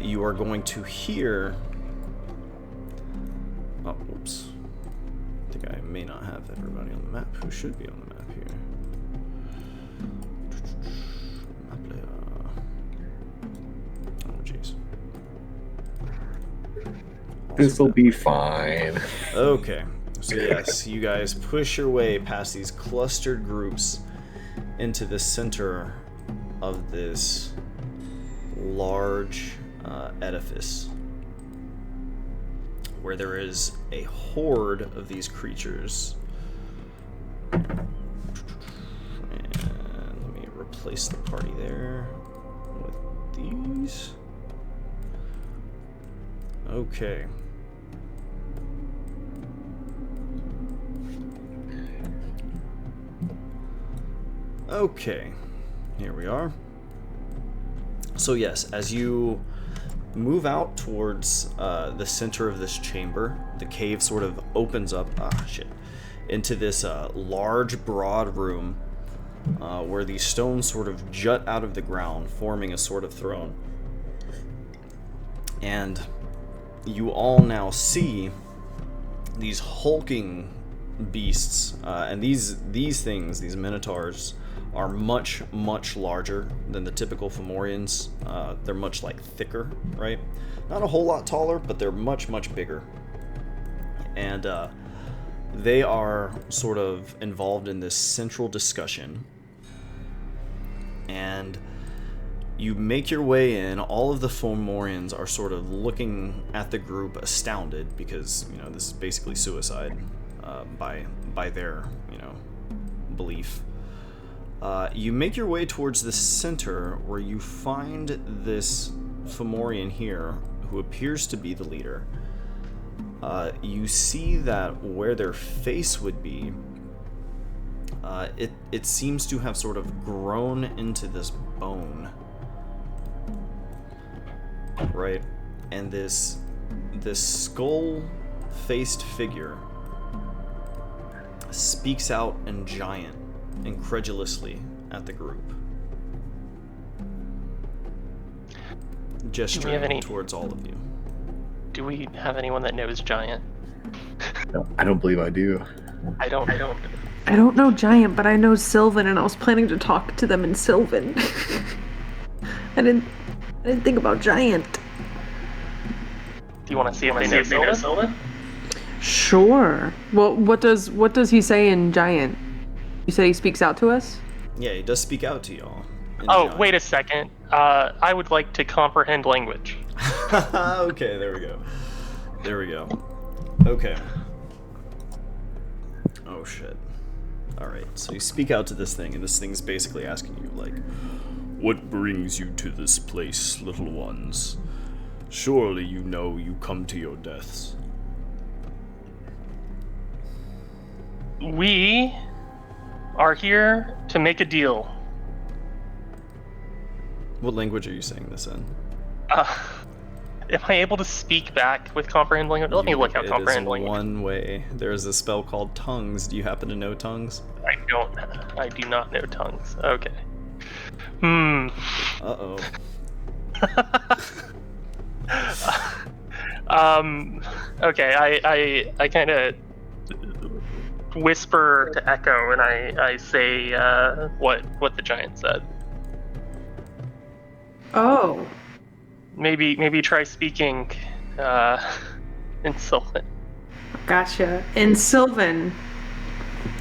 you are going to hear... Oh, whoops. I think I may not have everybody on the map who should be on the map here. Map layer. Oh, jeez. This'll be fine. Okay, so yes, you guys push your way past these clustered groups into the center of this large edifice, where there is a horde of these creatures. And let me replace the party there with these. Okay. Okay, here we are. So yes, as you move out towards the center of this chamber. The cave sort of opens up, into this large, broad room where these stones sort of jut out of the ground, forming a sort of throne. And you all now see these hulking beasts, and these things, these minotaurs, are much, much larger than the typical Fomorians. They're much thicker, right? Not a whole lot taller, but they're much, much bigger. And they are sort of involved in this central discussion. And you make your way in. All of the Fomorians are sort of looking at the group astounded because, this is basically suicide by their, belief. You make your way towards the center where you find this Fomorian here who appears to be the leader. You see that where their face would be, it seems to have sort of grown into this bone. Right? And this skull-faced figure speaks out in giant, incredulously at the group, gesturing towards all of you. Do we have anyone that knows Giant? No, I don't believe I do. I don't know Giant, but I know Sylvan, and I was planning to talk to them in Sylvan. I didn't think about Giant. Do you want to see if they know Sylvan? Sure. Well, what does he say in Giant? You said he speaks out to us? Yeah, he does speak out to y'all. Oh, wait a second. I would like to comprehend language. Okay, there we go. Okay. Oh, shit. Alright, so you speak out to this thing, and this thing's basically asking you, what brings you to this place, little ones? Surely you know you come to your deaths. We are here to make a deal. What language are you saying this in? Am I able to speak back with comprehend language? Let me look out comprehend language. One way. There is a spell called tongues. Do you happen to know tongues? I do not know tongues. Okay. Uh-oh. Okay, I kind of whisper to Echo, and I say what the giant said. Oh. Maybe try speaking in Sylvan. Gotcha. In Sylvan,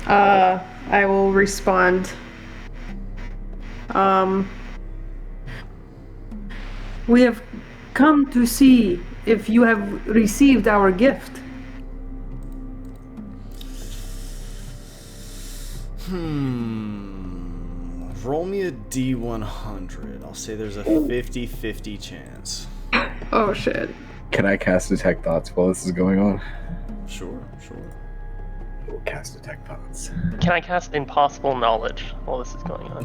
I will respond. We have come to see if you have received our gift. Roll me a D100. I'll say there's a 50-50 chance. Oh shit. Can I cast Detect Thoughts while this is going on? Sure. We'll cast Detect Thoughts. Can I cast Impossible Knowledge while this is going on?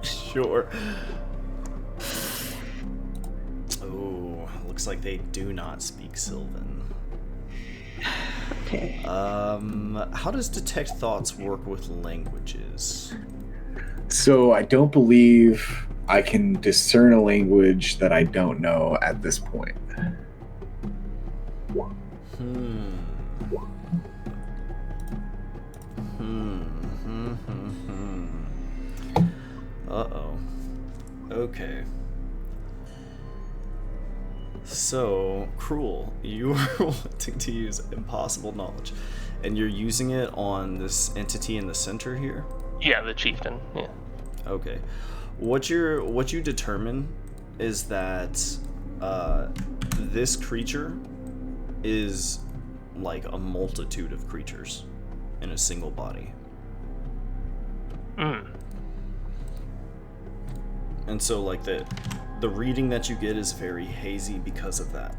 Sure. Oh, looks like they do not speak Sylvan. Okay. How does Detect Thoughts work with languages? So I don't believe I can discern a language that I don't know at this point. Uh-oh. Okay. So, Cruel, you are wanting to use Impossible Knowledge, and you're using it on this entity in the center here? Yeah, the chieftain, yeah. Okay. What you determine is that this creature is like a multitude of creatures in a single body. And so like the reading that you get is very hazy because of that.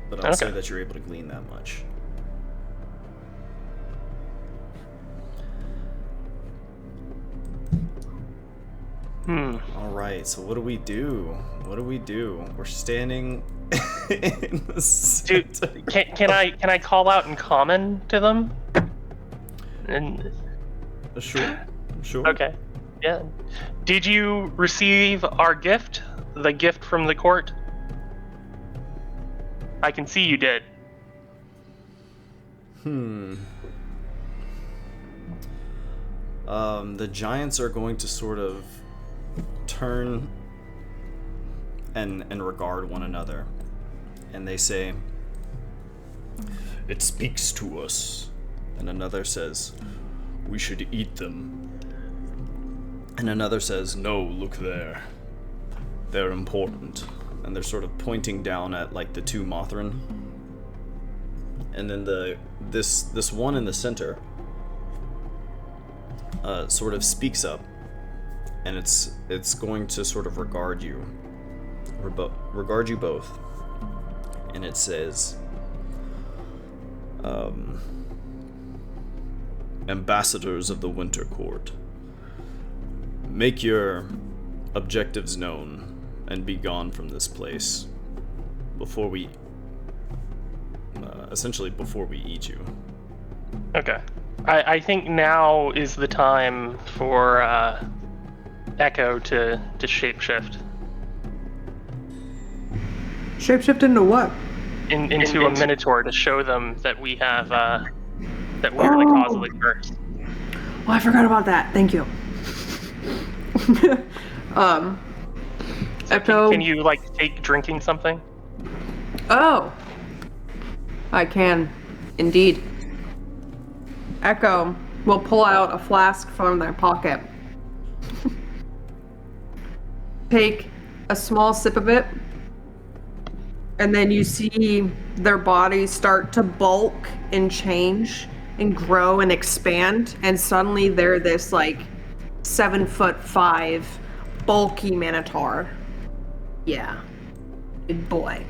But I'll say that you're able to glean that much. All right, so what do we do? We're standing in the center. Can I call out in common to them? And Sure. okay, yeah. Did you receive our gift? The gift from the court? I can see you did. The giants are going to sort of turn and regard one another, and they say, "It speaks to us." And another says, "We should eat them." And another says, "No, look there. They're important." And they're sort of pointing down at like the two Mothrin. And then this one in the center sort of speaks up, and it's going to sort of regard you both, and it says, "Ambassadors of the Winter Court, make your objectives known and be gone from this place before we eat you." Okay. I think now is the time for Echo to shapeshift Shapeshift into what? into a minotaur to show them that we have that we are the cause of the curse. Oh, I forgot about that. Thank you. Echo. Can you like take drinking something? Oh, I can, indeed. Echo will pull out a flask from their pocket. Take a small sip of it, and then you see their bodies start to bulk and change and grow and expand, and suddenly they're this like 7'5" bulky minotaur. Yeah, big boy.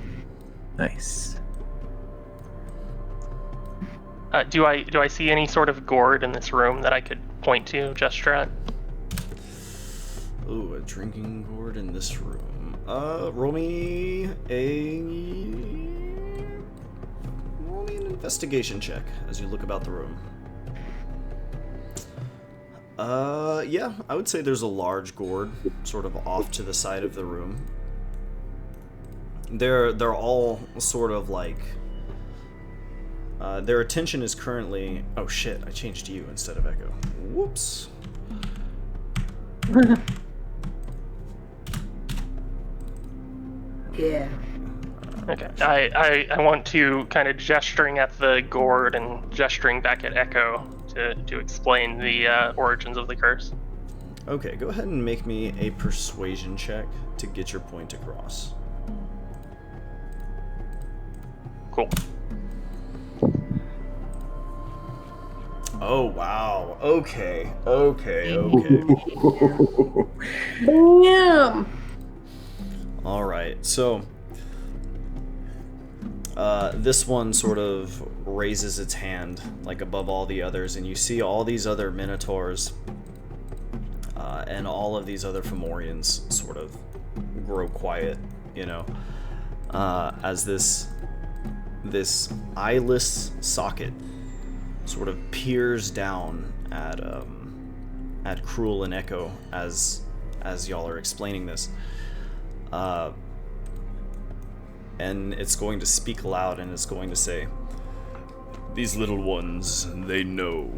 Nice. Do I see any sort of gourd in this room that I could point to, gesture at? Ooh, a drinking gourd in this room. Roll me an investigation check as you look about the room. Yeah, I would say there's a large gourd sort of off to the side of the room. They're all sort of like their attention is currently... Oh shit, I changed to you instead of Echo. Whoops. Yeah. Okay. I want to kind of gesturing at the gourd and gesturing back at Echo to explain the origins of the curse. Okay, go ahead and make me a persuasion check to get your point across. Cool. Oh, wow. Okay. Damn. All right, so this one sort of raises its hand like above all the others, and you see all these other minotaurs and all of these other Fomorians sort of grow quiet, you know, as this eyeless socket sort of peers down at Cruel and Echo as y'all are explaining this. And it's going to speak loud, and it's going to say, "These little ones, they know.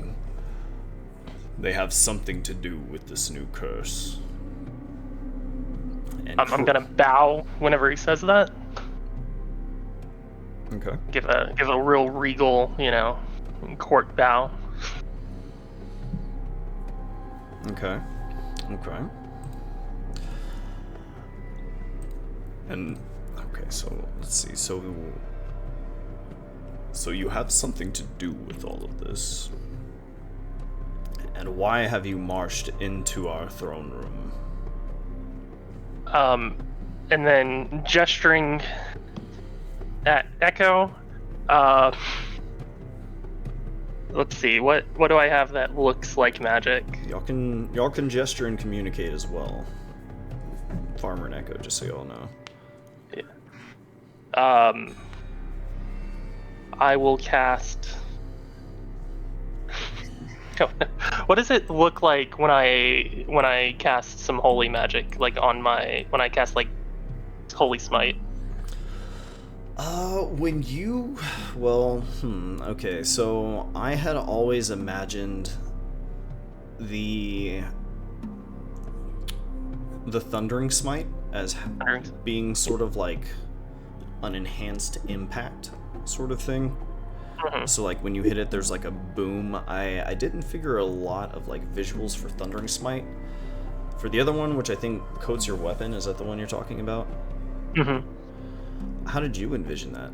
They have something to do with this new curse." And I'm gonna bow whenever he says that. Okay. Give a real regal, court bow. Okay. And okay, so let's see. So you have something to do with all of this. And why have you marched into our throne room? And then gesturing at Echo, let's see. What do I have that looks like magic? Y'all can gesture and communicate as well. Farmer and Echo, just so y'all know. I will cast. What does it look like when I cast some holy magic, like when I cast like Holy Smite? Okay, so I had always imagined the Thundering Smite as being sort of like an enhanced impact sort of thing. Mm-hmm. So like when you hit it, there's like a boom. I didn't figure a lot of like visuals for Thundering Smite. For the other one, which I think coats your weapon, is that the one you're talking about? Mm-hmm. How did you envision that?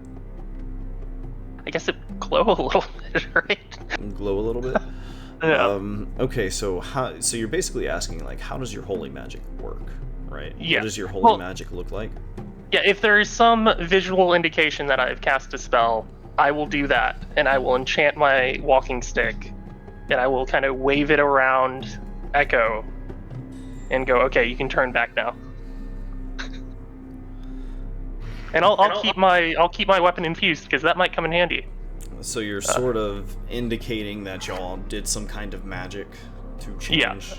I guess it glow a little bit, right? Glow a little bit? Yeah. Okay, so you're basically asking, like, how does your holy magic work, right? Yeah. What does your holy magic look like? Yeah, if there is some visual indication that I've cast a spell, I will do that, and I will enchant my walking stick, and I will kind of wave it around Echo, and go, okay, you can turn back now. And I'll keep my weapon infused, because that might come in handy. So you're sort of indicating that y'all did some kind of magic to change. Yeah.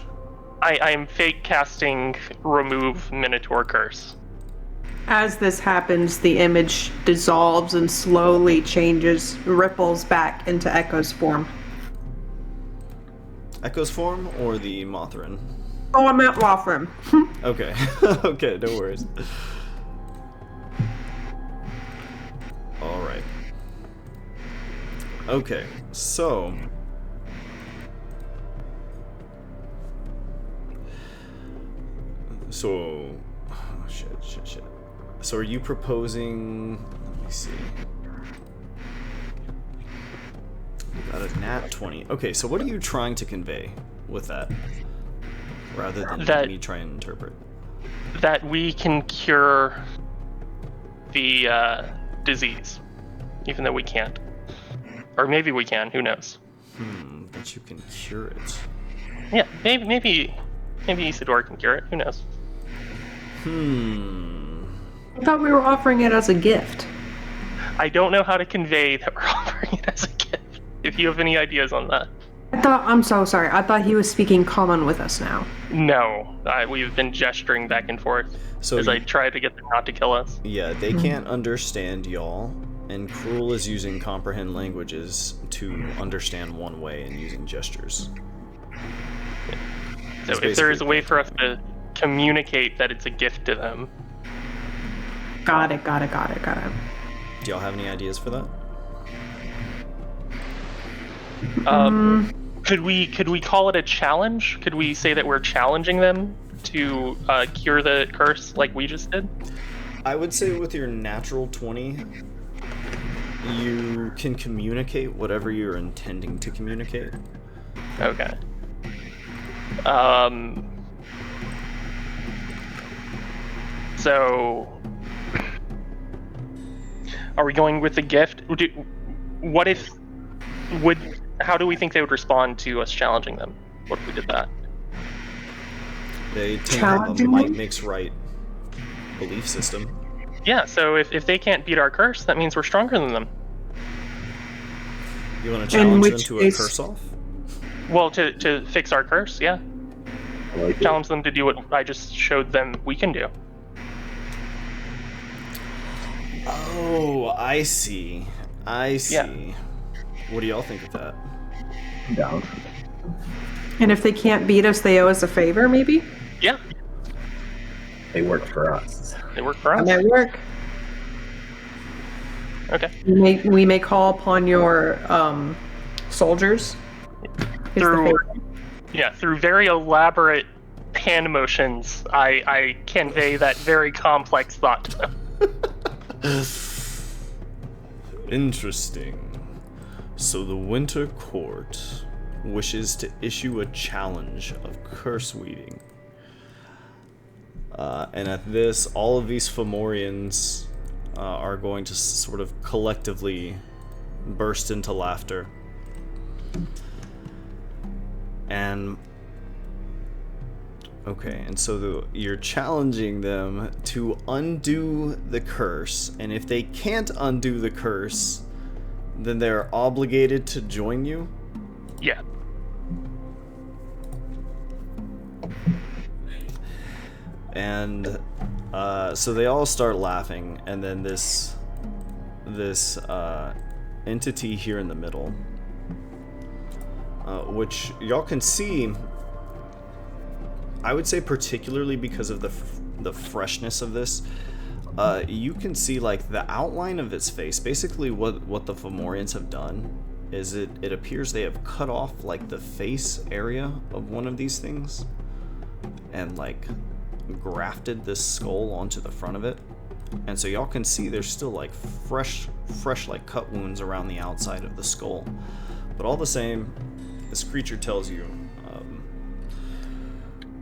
I am fake casting remove Minotaur Curse. As this happens, the image dissolves and slowly ripples back into Echo's form. Echo's form or the Mothrin? Oh, I meant Lothram. Okay. Okay, no worries. Alright. Okay, so... oh, shit. So are you proposing... Let me see. Got a nat 20. Okay, so what are you trying to convey with that? Rather than me try and interpret. That we can cure the disease, even though we can't. Or maybe we can, who knows? That you can cure it. Yeah, maybe Isidore can cure it, who knows? I thought we were offering it as a gift. I don't know how to convey that we're offering it as a gift. If you have any ideas on that. I'm so sorry. I thought he was speaking common with us now. No, we've been gesturing back and forth as I try to get them not to kill us. Yeah, they can't understand y'all, and Cruel is using comprehend languages to understand one way and using gestures. So if there is a way for us to communicate that it's a gift to them. Got it. Do y'all have any ideas for that? Could we call it a challenge? Could we say that we're challenging them to cure the curse like we just did? I would say with your natural 20, you can communicate whatever you're intending to communicate. Okay. So, are we going with the gift? How do we think they would respond to us challenging them? What if we did that? They tend to have a might makes right belief system. Yeah, so if they can't beat our curse, that means we're stronger than them. You want to challenge them to a curse off? Well, to fix our curse, yeah. Challenge them to do what I just showed them we can do. Oh, I see. Yeah. What do y'all think of that? I'm down. And if they can't beat us, they owe us a favor, maybe? Yeah, They work for us. they work for us. That might work. Okay. We may call upon your soldiers. Is the favor. Through very elaborate hand motions, I convey that very complex thought to them. Interesting. So the Winter Court wishes to issue a challenge of curse weeding. And at this, all of these Fomorians are going to sort of collectively burst into laughter. And okay, and so you're challenging them to undo the curse, and if they can't undo the curse, then they're obligated to join you? Yeah. And so they all start laughing, and then this entity here in the middle, which y'all can see, I would say particularly because of the freshness of this, you can see like the outline of its face. Basically what the Fomorians have done is it appears they have cut off like the face area of one of these things and like grafted this skull onto the front of it. And so y'all can see there's still like fresh like cut wounds around the outside of the skull. But all the same, this creature tells you,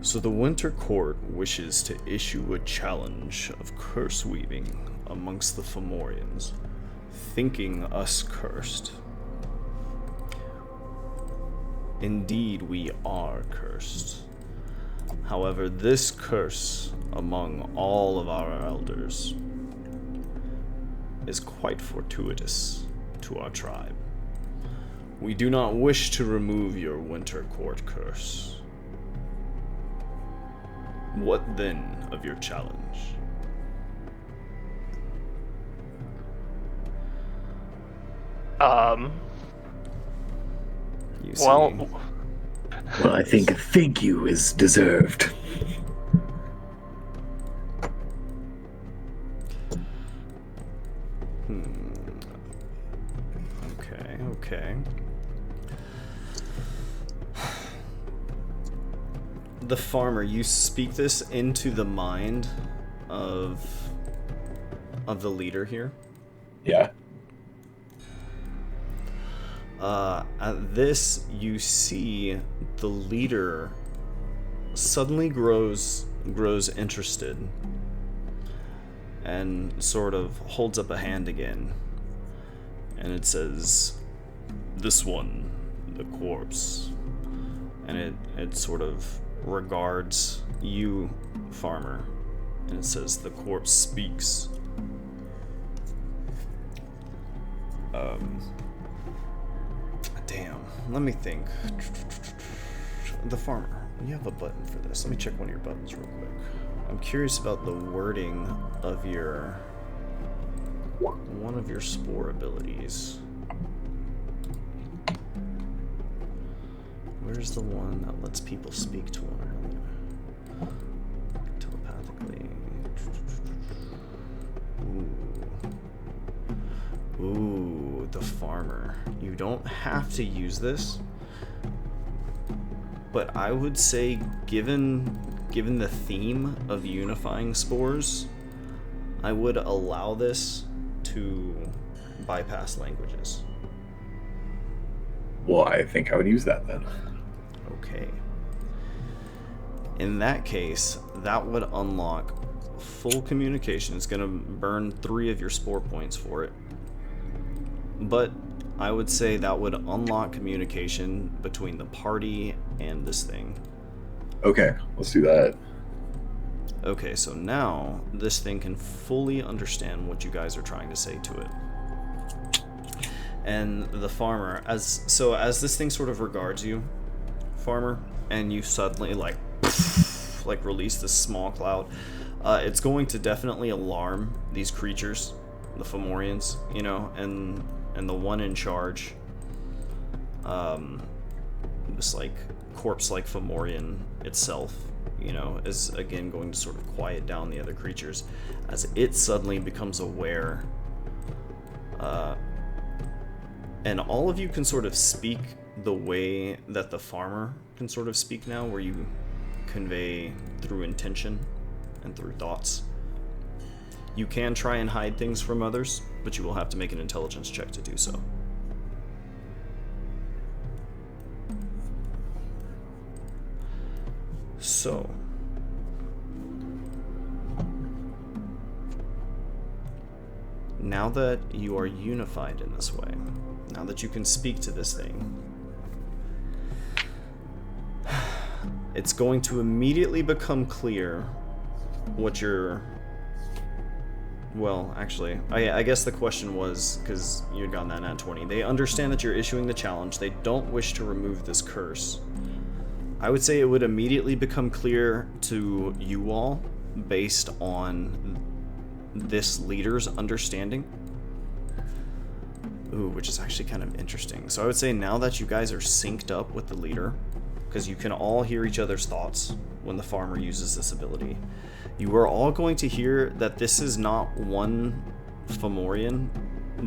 so the Winter Court wishes to issue a challenge of curse weaving amongst the Fomorians, thinking us cursed. Indeed, we are cursed. However, this curse among all of our elders is quite fortuitous to our tribe. We do not wish to remove your Winter Court curse. What then of your challenge? You see, Well, I think a thank you is deserved. Okay. The farmer, you speak this into the mind of the leader here. Yeah. At this, you see the leader suddenly grows interested and sort of holds up a hand again. And it says, "This one, the corpse." And it sort of regards you, farmer, and it says, "The corpse speaks." Damn, let me think. The farmer, you have a button for this. Let me check one of your buttons real quick. I'm curious about the wording of one of your spore abilities. Where's the one that lets people speak to one another? Telepathically. Ooh, the farmer. You don't have to use this, but I would say given the theme of unifying spores, I would allow this to bypass languages. Well, I think I would use that then. Okay. In that case, that would unlock full communication. It's going to burn 3 of your spore points for it. But I would say that would unlock communication between the party and this thing. Okay, let's do that. Okay, so now this thing can fully understand what you guys are trying to say to it. And the farmer, as this thing sort of regards you, farmer, and you suddenly like release this small cloud, it's going to definitely alarm these creatures, the Fomorians, you know, and the one in charge, this like corpse-like Fomorian itself, you know, is again going to sort of quiet down the other creatures as it suddenly becomes aware. And all of you can sort of speak the way that the farmer can sort of speak now, where you convey through intention and through thoughts. You can try and hide things from others, but you will have to make an intelligence check to do so. So, now that you are unified in this way, now that you can speak to this thing, it's going to immediately become clear what you're... Well, actually, I guess the question was, because you had gotten that nat 20, they understand that you're issuing the challenge. They don't wish to remove this curse. I would say it would immediately become clear to you all, based on this leader's understanding. Ooh, which is actually kind of interesting. So I would say now that you guys are synced up with the leader, because you can all hear each other's thoughts when the farmer uses this ability, you are all going to hear that this is not one Fomorian,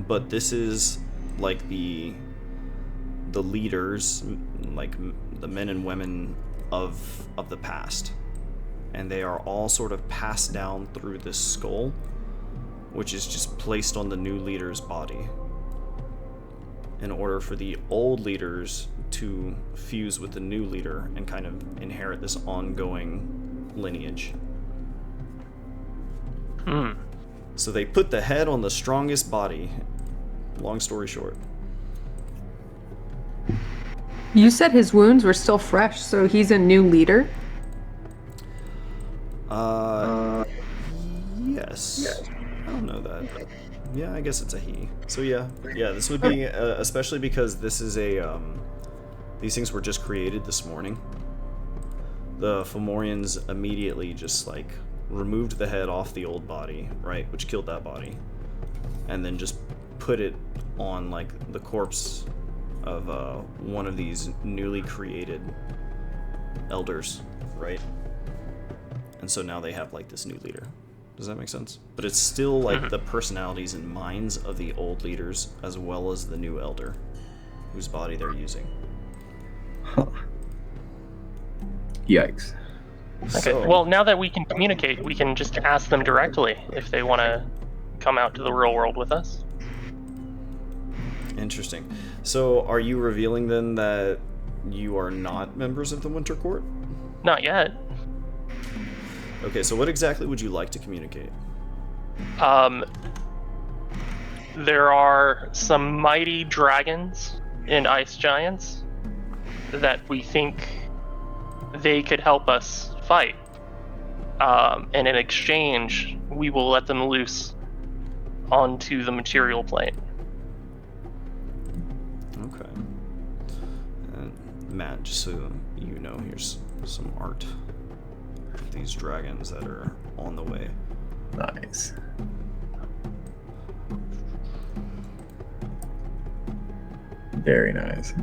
but this is like the leaders, like the men and women of the past. And they are all sort of passed down through this skull, which is just placed on the new leader's body, in order for the old leaders to fuse with the new leader and kind of inherit this ongoing lineage. So they put the head on the strongest body. Long story short. You said his wounds were still fresh, so he's a new leader? Yes. I don't know that, but yeah, I guess it's a he. So yeah, this would be, especially because this is a, these things were just created this morning. The Fomorians immediately just, like, removed the head off the old body, right, which killed that body, and then just put it on, like, the corpse of one of these newly created elders, right? And so now they have, like, this new leader. Does that make sense? But it's still, like, the personalities and minds of the old leaders as well as the new elder whose body they're using. Huh. Yikes. Okay, So, well, now that we can communicate, we can just ask them directly if they want to come out to the real world with us. interesting. So are you revealing then that you are not members of the Winter Court? Not yet. Okay, so what exactly would you like to communicate? There are some mighty dragons and ice giants that we think they could help us fight. And in exchange, we will let them loose onto the material plane. Okay. And Matt, just so you know, here's some art of these dragons that are on the way. Nice. Very nice.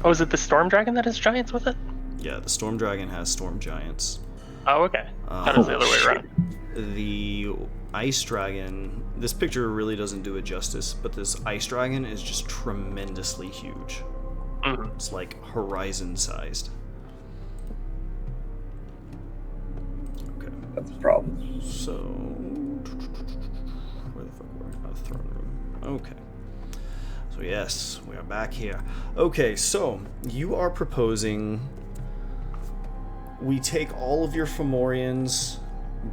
Oh, is it the storm dragon that has giants with it? Yeah, the storm dragon has storm giants. Oh, okay. That is the other way around. The ice dragon, this picture really doesn't do it justice, but this ice dragon is just tremendously huge. Mhm. It's like horizon sized. Okay. That's a problem. So, where the fuck were we? Oh, throne room. Okay. So yes, we are back here. Okay, so you are proposing we take all of your Fomorians,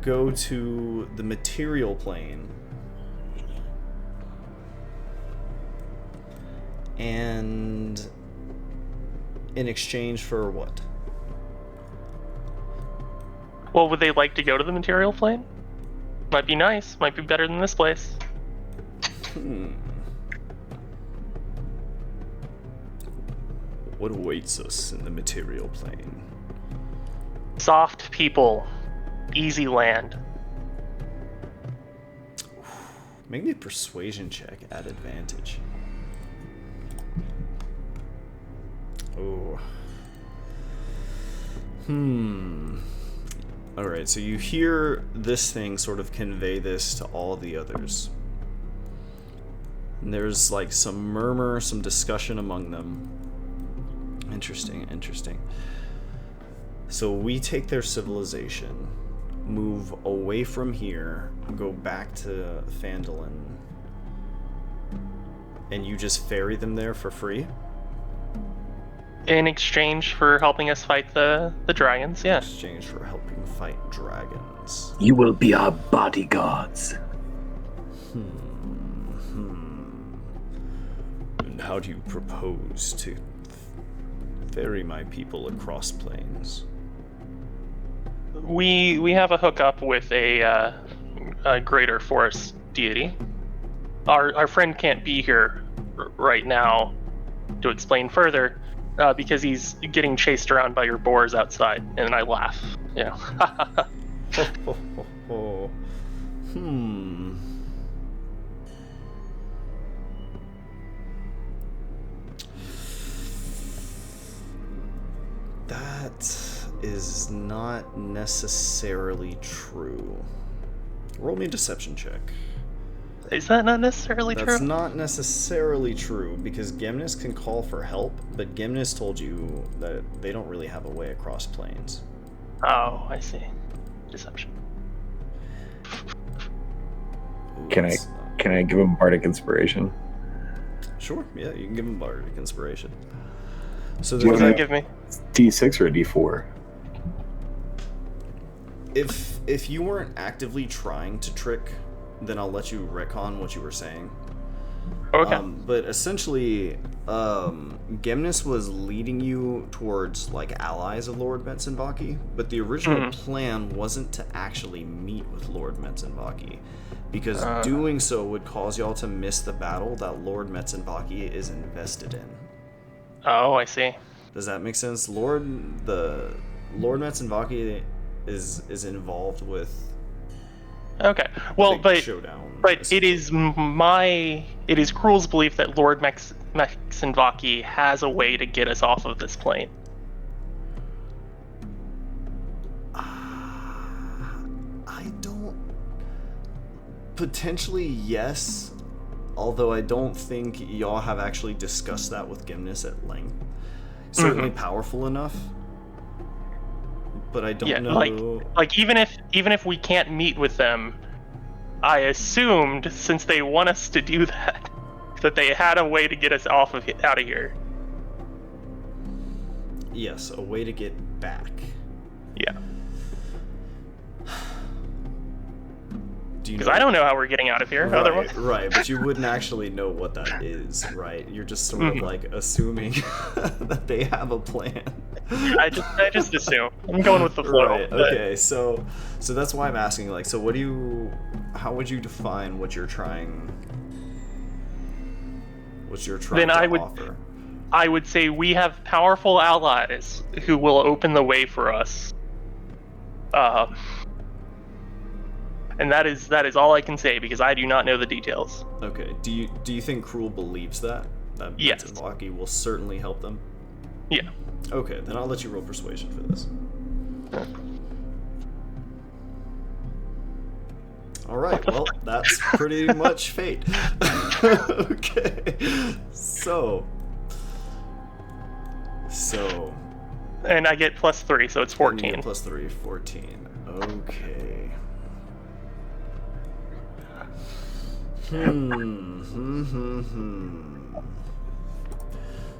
go to the material plane, and in exchange for what? Well, would they like to go to the material plane? Might be nice. Might be better than this place. What awaits us in the material plane? Soft people. Easy land. Make me a persuasion check at advantage. Oh. Alright, so you hear this thing sort of convey this to all of the others. And there's like some murmur, some discussion among them. Interesting, interesting. So we take their civilization, move away from here, go back to Phandalin, and you just ferry them there for free? In exchange for helping us fight the dragons, In yeah. exchange for helping fight dragons. You will be our bodyguards. And how do you propose to ferry my people across plains? We have a hookup with a greater forest deity. Our friend can't be here right now to explain further because he's getting chased around by your boars outside, and I laugh. Yeah. That is not necessarily true. Roll me a deception check. Is that not necessarily true? That's not necessarily true, because Gimnis can call for help, but Gimnis told you that they don't really have a way across plains. Oh, I see. Deception. Ooh, Can I give him bardic inspiration? Sure, yeah, you can give him bardic inspiration. So Do you What does wanna- that give me? D6 or a D4? if you weren't actively trying to trick, then I'll let you retcon what you were saying. Okay. But essentially, Gemnis was leading you towards like allies of Lord Metzenbaki, but the original plan wasn't to actually meet with Lord Metzenbaki, because doing so would cause y'all to miss the battle that Lord Metzenbaki is invested in. Oh, I see. Does that make sense? Lord Metzenbaki is involved with Okay. Well, big but showdown. it is Cruel's belief that Lord Metzenbaki has a way to get us off of this plane. I don't. Potentially, yes. Although I don't think y'all have actually discussed that with Gimnis at length. Certainly powerful enough. But I don't know. Like even if we can't meet with them, I assumed, since they want us to do that, that they had a way to get us out of here. Yes, a way to get back. Yeah. Do you Because I don't know how we're getting out of here. Otherwise, Right, but you wouldn't actually know what that is, right? You're just sort of like assuming that they have a plan. I just assume. I'm going with the flow. Right. but- Okay. So that's why I'm asking. Like, so how would you define what you're trying? What you're trying Then to I would- offer? I would say we have powerful allies who will open the way for us. And that is all I can say, because I do not know the details. Okay. Do you think Cruel believes that Yes. Metzenbaki will certainly help them? Yeah. Okay. Then I'll let you roll persuasion for this. All right. Well, that's pretty much fate. Okay. So. And I get +3, so it's 14. Plus 3, 14. Okay.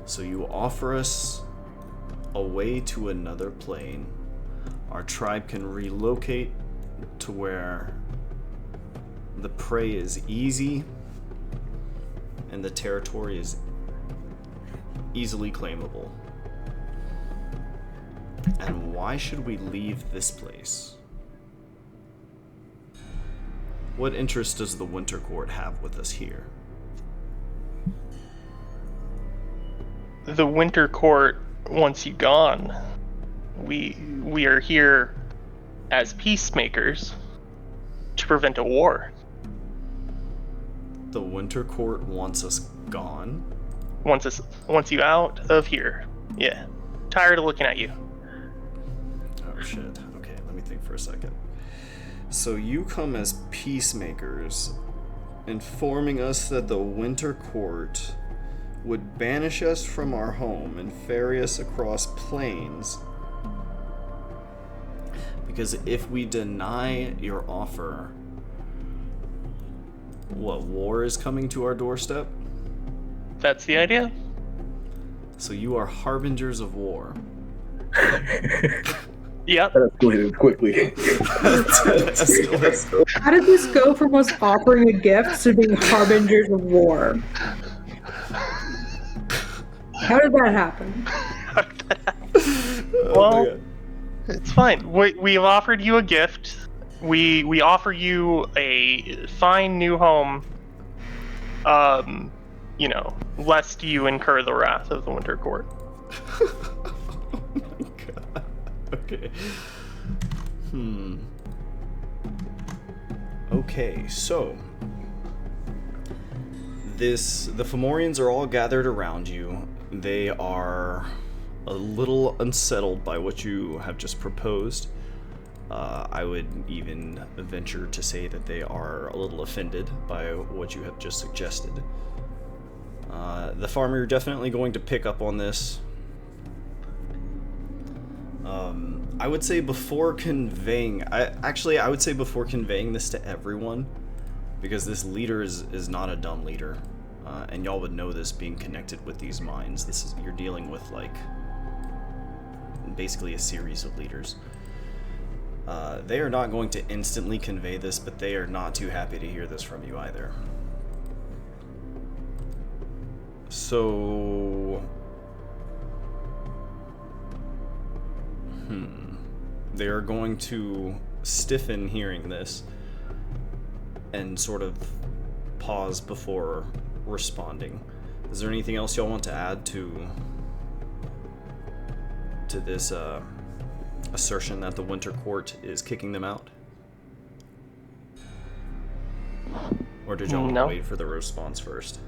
So you offer us a way to another plane. Our tribe can relocate to where the prey is easy and the territory is easily claimable. And why should we leave this place? What interest does the Winter Court have with us here? The Winter Court wants you gone. We are here as peacemakers to prevent a war. The Winter Court wants us gone? Wants you out of here. Yeah. Tired of looking at you. Oh shit. Okay, let me think for a second. So you come as peacemakers, informing us that the Winter Court would banish us from our home and ferry us across plains, because if we deny your offer, what, war is coming to our doorstep? That's the idea? So you are harbingers of war. Yep. That escalated quickly. How did this go from us offering a gift to being harbingers of war? How did that happen? Well, it's fine. We've offered you a gift. We offer you a fine new home. Lest you incur the wrath of the Winter Court. Oh my god. Okay. Okay, so the Fomorians are all gathered around you. They are a little unsettled by what you have just proposed. I would even venture to say that they are a little offended by what you have just suggested. The farmer, you're definitely going to pick up on this. I would say before conveying... I would say before conveying this to everyone, because this leader is not a dumb leader. And y'all would know this being connected with these mines. You're dealing with, like, basically a series of leaders. They are not going to instantly convey this, but they are not too happy to hear this from you either. So... They are going to stiffen hearing this and sort of pause before responding. Is there anything else y'all want to add to this assertion that the Winter Court is kicking them out? Or did y'all want to wait for the response first?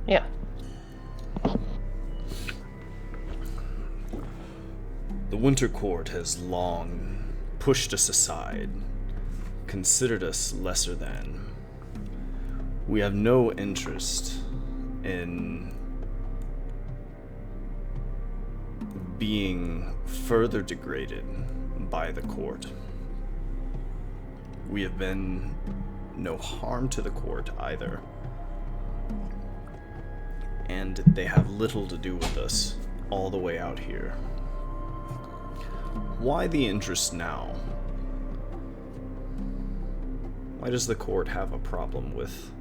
Yeah. The Winter Court has long pushed us aside, considered us lesser than. We have no interest in being further degraded by the court. We have been no harm to the court either, and they have little to do with us all the way out here. Why the interest now? Why does the court have a problem with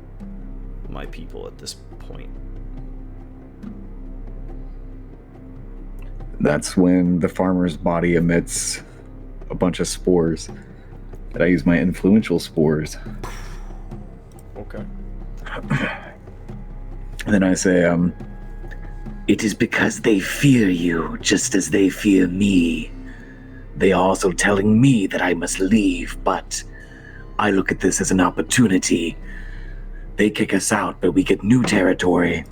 my people at this point? That's when the farmer's body emits a bunch of spores. And I use my influential spores. Okay. And then I say, It is because they fear you, just as they fear me. They are also telling me that I must leave, but I look at this as an opportunity. They kick us out, but we get new territory.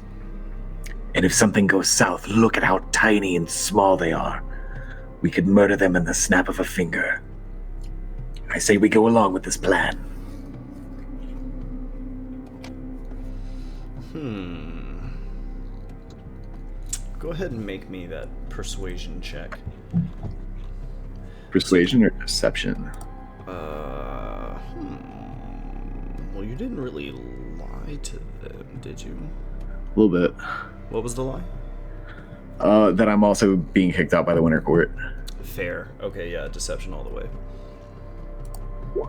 And if something goes south, look at how tiny and small they are. We could murder them in the snap of a finger. I say we go along with this plan. Go ahead and make me that persuasion check. persuasion or deception? Well, you didn't really lie to them, did you? A little bit. What was the lie? That I'm also being kicked out by the Winter Court. Fair. Okay, yeah, deception all the way. Ooh,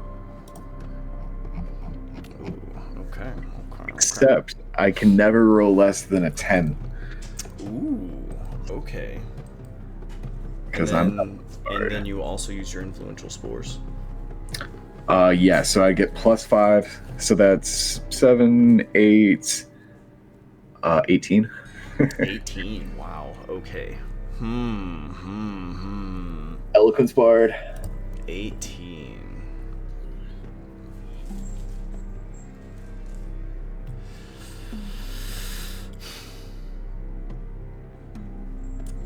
okay. Except I can never roll less than a 10. Ooh, okay. Because and then you also use your influential spores. Yeah, so I get +5, so that's 7, 8, 18. 18, wow, okay. Eloquence Bard. 18.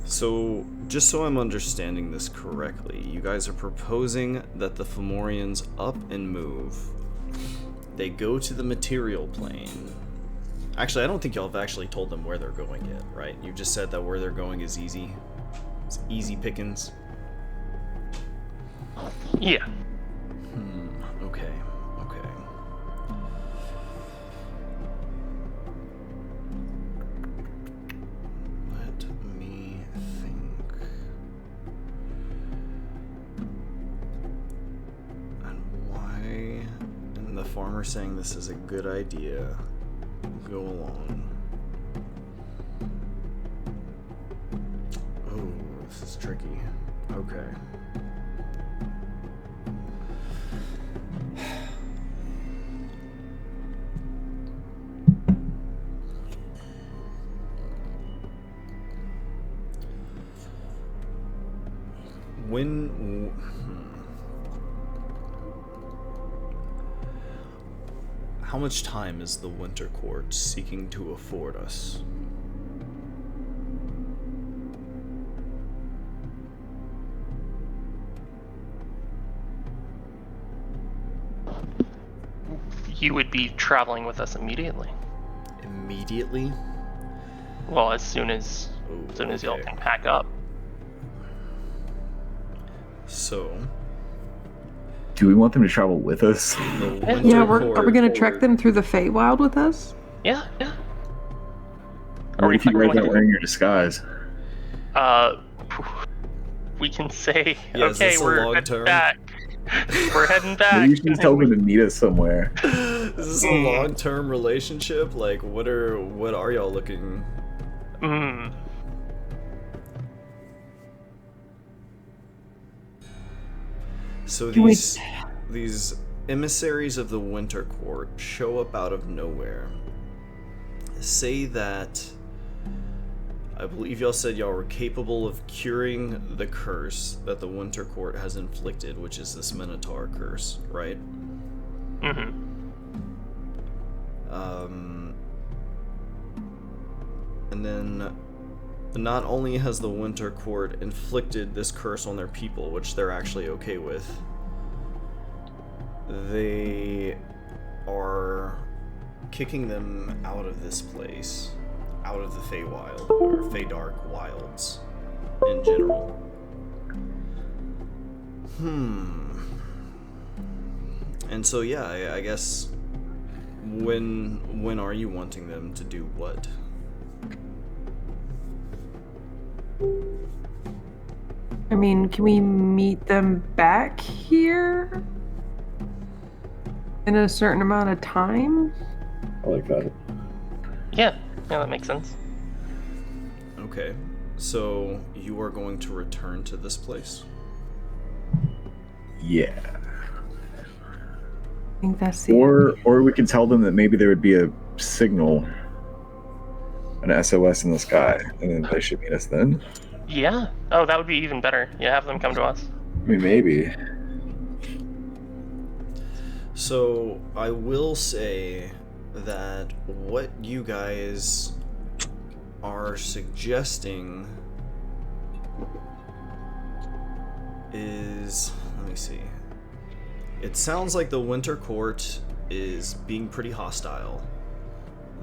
So, just so I'm understanding this correctly, you guys are proposing that the Fomorians up and move. They go to the material plane. Actually, I don't think y'all have actually told them where they're going yet, right? You just said that where they're going is easy. It's easy pickings. Yeah. Okay. Let me think. And why? And the farmer saying this is a good idea. Go along. Oh, this is tricky. Okay. How much time is the Winter Court seeking to afford us? You would be traveling with us immediately. Immediately? Well, as soon as y'all okay. can pack up. So, Do we want them to travel with us? the Yeah, Winter Yeah, Court... are we gonna trek them through the Feywild with us? Yeah. Or if you going guys aren't wearing your disguise? We can say, Yeah, is okay, this a we're long heading term? back. We're heading back. Maybe you should just tell them to meet us somewhere. Is this a long-term relationship? Like, what are y'all looking... So Can we- these emissaries of the Winter Court show up out of nowhere. Say that... I believe y'all said y'all were capable of curing the curse that the Winter Court has inflicted, which is this Minotaur curse, right? And then not only has the Winter Court inflicted this curse on their people, which they're actually okay with, they are kicking them out of this place, out of the Feywild, or Feydark wilds in general. And so yeah, I guess when are you wanting them to do what? I mean, can we meet them back here in a certain amount of time? I like that. Yeah, that makes sense. Okay, so you are going to return to this place? Yeah. I think that's the Or we could tell them that maybe there would be a signal, an SOS in the sky, and then they should meet us then. Yeah. Oh, that would be even better. Yeah, have them come to us. I mean, maybe. So I will say that what you guys are suggesting is, let me see. It sounds like the Winter Court is being pretty hostile.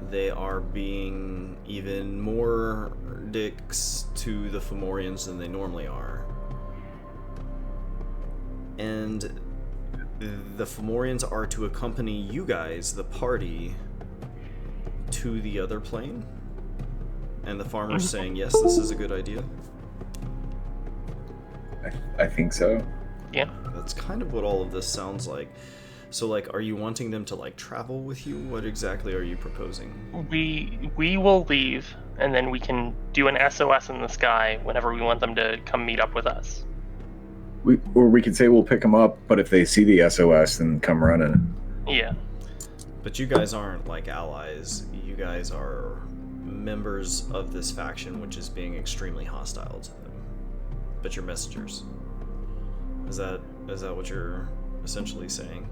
They are being even more dicks to the Fomorians than they normally are. And the Fomorians are to accompany you guys, the party, to the other plane. And the farmer's saying, yes, this is a good idea. I think so. Yeah. That's kind of what all of this sounds like. So, like, are you wanting them to, like, travel with you? What exactly are you proposing? We will leave, and then we can do an SOS in the sky whenever we want them to come meet up with us. Or we could say we'll pick them up, but if they see the SOS, then come running. Yeah. But you guys aren't, like, allies. You guys are members of this faction, which is being extremely hostile to them. But you're messengers. Is that what you're essentially saying?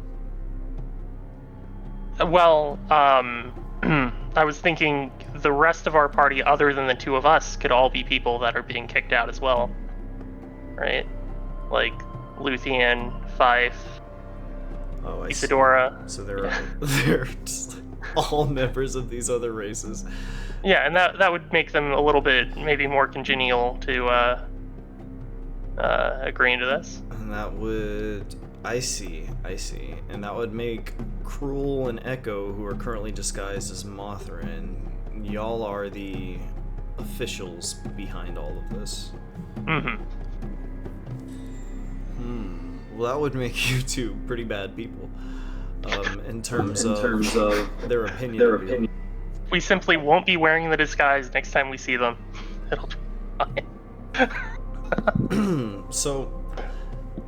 Well, I was thinking the rest of our party, other than the two of us, could all be people that are being kicked out as well. Right? Like Luthien, Fife, Oh, I see. Isadora. So they're just all members of these other races. Yeah, and that would make them a little bit maybe more congenial to agreeing to this. And that would... I see. And that would make Cruel and Echo, who are currently disguised as Mothrin, y'all are the officials behind all of this. Well, that would make you two pretty bad people. In terms of their opinion. We simply won't be wearing the disguise next time we see them. It'll be fine. So,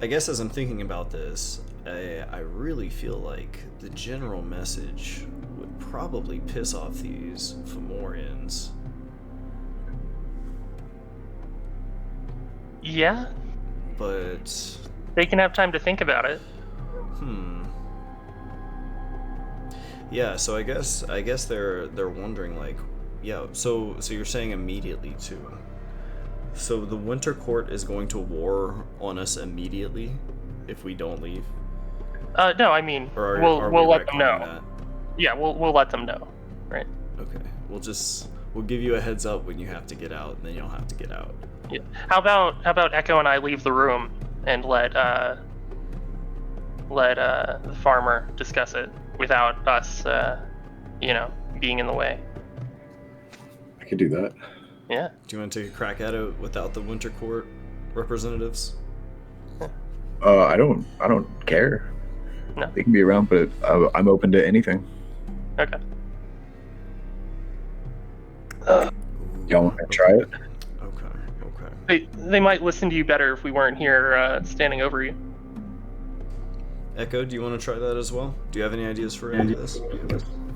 I guess as I'm thinking about this, I really feel like the general message would probably piss off these Fomorians. Yeah, But, they can have time to think about it. yeah, so I guess they're wondering, like, yeah, so you're saying immediately too. So the Winter Court is going to war on us immediately if we don't leave? No, I mean, Or are we'll we let them know. retconning that? Yeah, we'll let them know, right? Okay. We'll give you a heads up when you have to get out, and then you'll have to get out. Yeah. How about Echo and I leave the room and let the farmer discuss it without us, being in the way. I could do that. Yeah. Do you want to take a crack at it without the Winter Court representatives? I don't care. No. They can be around, but I'm open to anything. Okay. Y'all want to try it? Okay. They might listen to you better if we weren't here standing over you. Echo, do you want to try that as well? Do you have any ideas for any of this?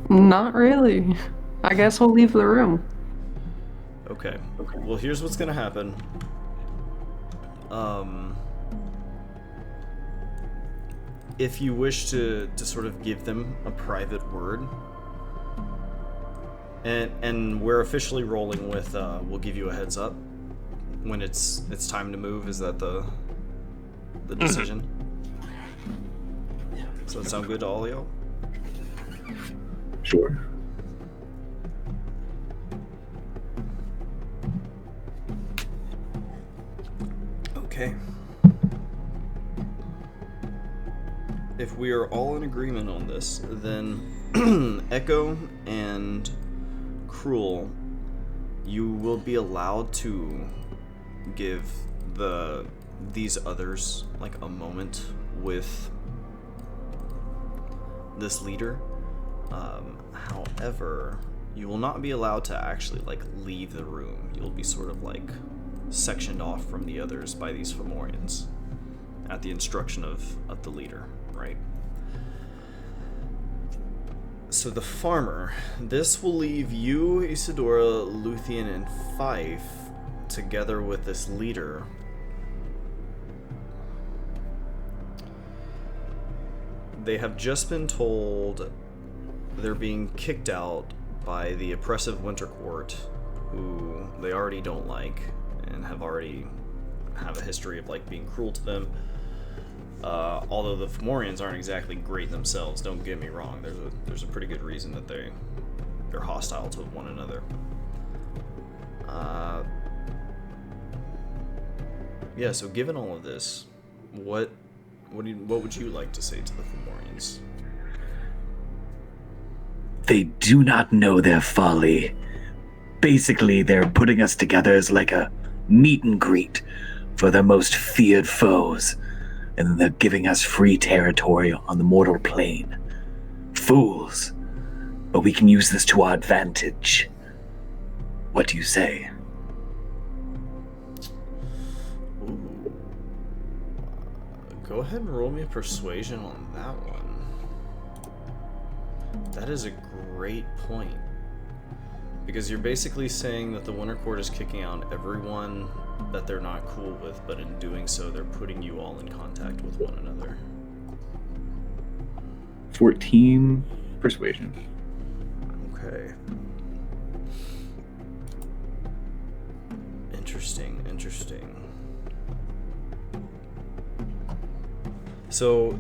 Not really. I guess we'll leave the room. Okay. Well, here's what's gonna happen. If you wish to sort of give them a private word, and we're officially rolling with, we'll give you a heads up when it's time to move. Is that the decision? Does that sound good to all y'all? Sure. Okay. If we are all in agreement on this, then Echo and Cruel, you will be allowed to give these others like a moment with this leader. However, you will not be allowed to actually like leave the room. You'll be sort of like sectioned off from the others by these Fomorians at the instruction of the leader, right? So the farmer, this will leave you, Isadora, Luthien, and Fife together with this leader. They have just been told they're being kicked out by the oppressive Winter Court, who they already don't like and have a history of like being cruel to them. Although the Fomorians aren't exactly great themselves, don't get me wrong. There's a pretty good reason that they're hostile to one another. Yeah. So given all of this, what would you like to say to the Fomorians? They do not know their folly. Basically, they're putting us together as like a meet and greet for their most feared foes, and then they're giving us free territory on the mortal plane. Fools. But we can use this to our advantage. What do you say? Ooh. Go ahead and roll me a persuasion on that one. That is a great point. Because you're basically saying that the Winter Court is kicking out everyone that they're not cool with, but in doing so, they're putting you all in contact with one another. 14 persuasion. Okay. Interesting. So,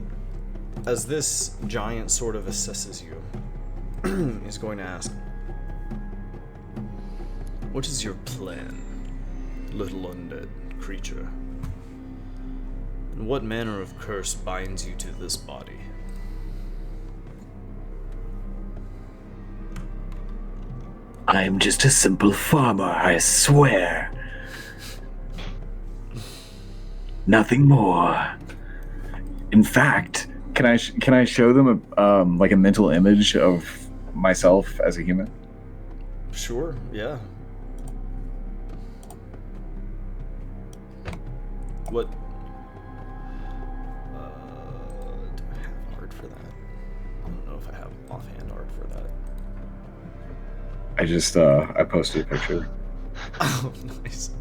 as this giant sort of assesses you, he's going to ask, what is your plan, little undead creature? And what manner of curse binds you to this body? I am just a simple farmer, I swear. Nothing more. In fact, Can I show them like a mental image of myself as a human? Sure, yeah. What? Do I have art for that? I don't know if I have offhand art for that. I just I posted a picture. Oh, nice.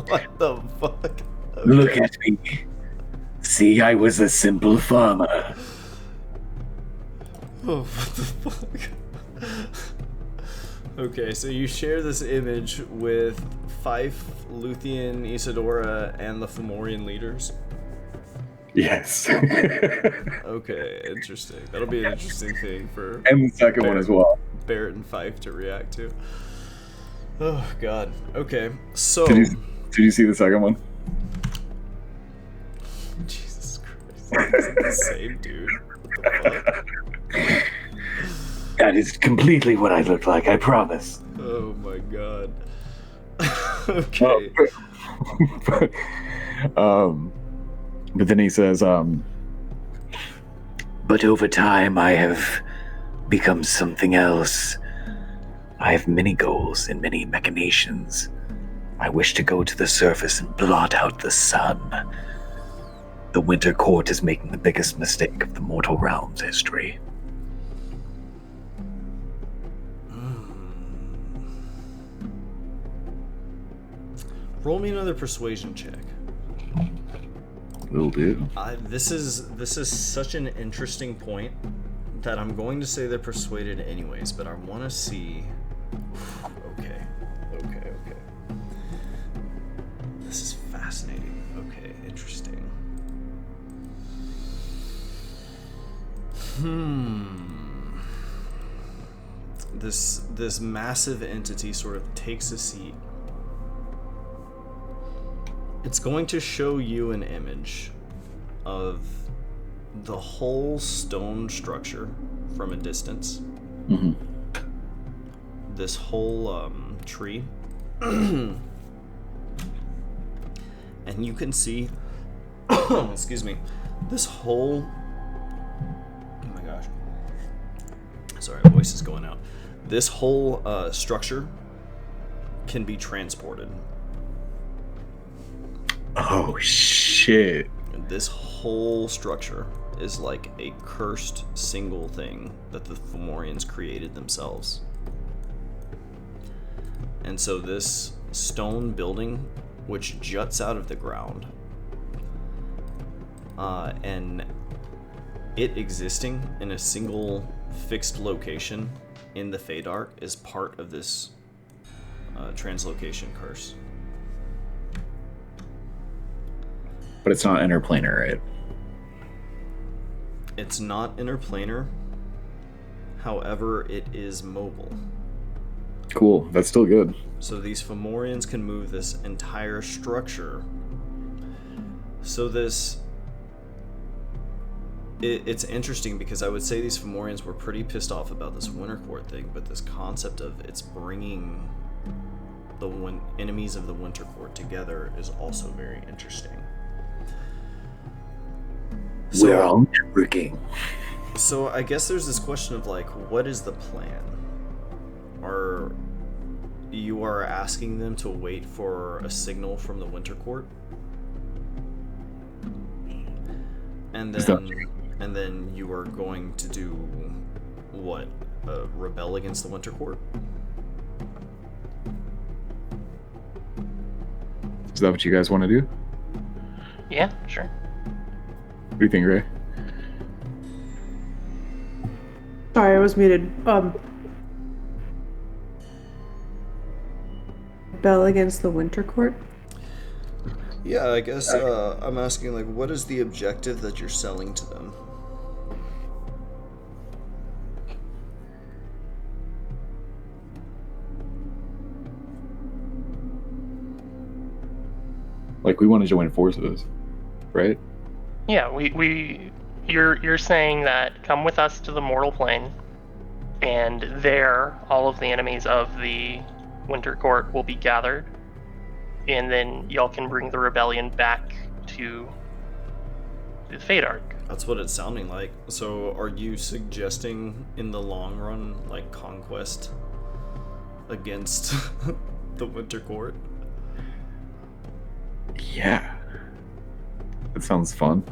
What the fuck? Okay. Look at me. See, I was a simple farmer. Oh, what the fuck? Okay, so you share this image with Fife, Luthien, Isadora, and the Fomorian leaders. Yes. Okay, interesting. That'll be an interesting thing for And the second one as well. Barrett and Fife to react to. Oh god. Okay, so Did you see the second one? Jesus Christ, is it the same dude? What the fuck? That is completely what I look like, I promise. Oh my god. Okay. But then he says, But over time, I have become something else. I have many goals and many machinations. I wish to go to the surface and blot out the sun. The Winter Court is making the biggest mistake of the mortal realm's history. Roll me another persuasion check. will do. This is such an interesting point that I'm going to say they're persuaded anyways, but I want to see. Okay. This is fascinating. Okay, interesting. This massive entity sort of takes a seat. It's going to show you an image of the whole stone structure from a distance. Mm-hmm. This whole tree. And you can see, excuse me, this whole, oh my gosh, sorry, my voice is going out. This whole structure can be transported. Oh shit. This whole structure is like a cursed single thing that the Fomorians created themselves. And so this stone building, which juts out of the ground, and it existing in a single fixed location in the Feydark, is part of this translocation curse. But it's not interplanar, right? It's not interplanar. However, it is mobile. Cool. That's still good. So these Fomorians can move this entire structure. So this... It's interesting because I would say these Fomorians were pretty pissed off about this Winter Court thing, but this concept of it's bringing the enemies of the Winter Court together is also very interesting. So, We're all networking. So I guess there's this question of like, what is the plan? You are asking them to wait for a signal from the Winter Court? And then you are going to do what? Rebel against the Winter Court? Is that what you guys want to do? Yeah, sure. What do you think, Ray? Sorry, I was muted. Rebel against the Winter Court? Yeah, I guess I'm asking, like, what is the objective that you're selling to them? Like, we want to join forces, right? Yeah, you're saying that come with us to the mortal plane, and there all of the enemies of the Winter Court will be gathered, and then y'all can bring the rebellion back to the Feydark. That's what it's sounding like. So are you suggesting in the long run, like, conquest against The Winter Court? Yeah. That sounds fun.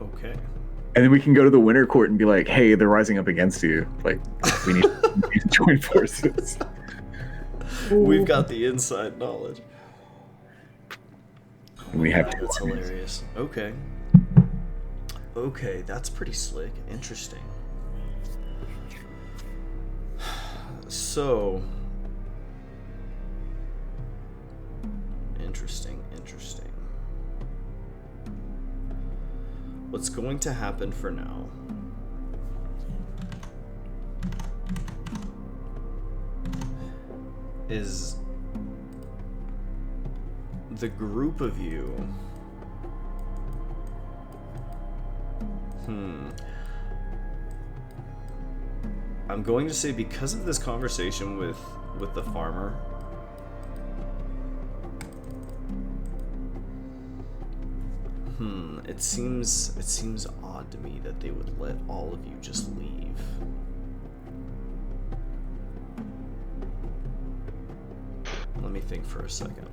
Okay. And then we can go to the Winter Court and be like, hey, they're rising up against you. Like, we need to join forces. We've got the inside knowledge. We have to. That's hilarious. Okay. Okay, that's pretty slick. Interesting. So... Interesting. What's going to happen for now is the group of you I'm going to say, because of this conversation with the farmer, it seems odd to me that they would let all of you just leave. Let me think for a second.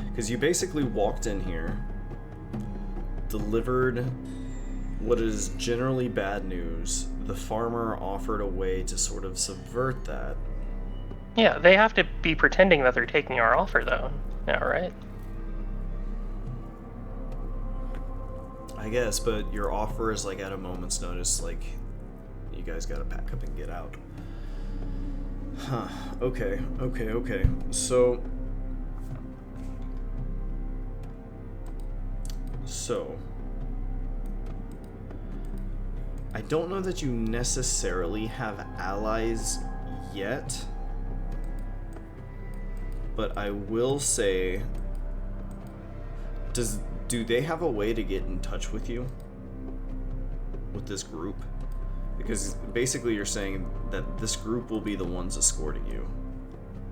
Because you basically walked in here, delivered what is generally bad news. The farmer offered a way to sort of subvert that. Yeah, they have to be pretending that they're taking our offer, though. Yeah, right? I guess, but your offer is like at a moment's notice, like, you guys gotta pack up and get out. Huh, okay. So, I don't know that you necessarily have allies yet, but I will say, do they have a way to get in touch with you? With this group? Because basically you're saying that this group will be the ones escorting you.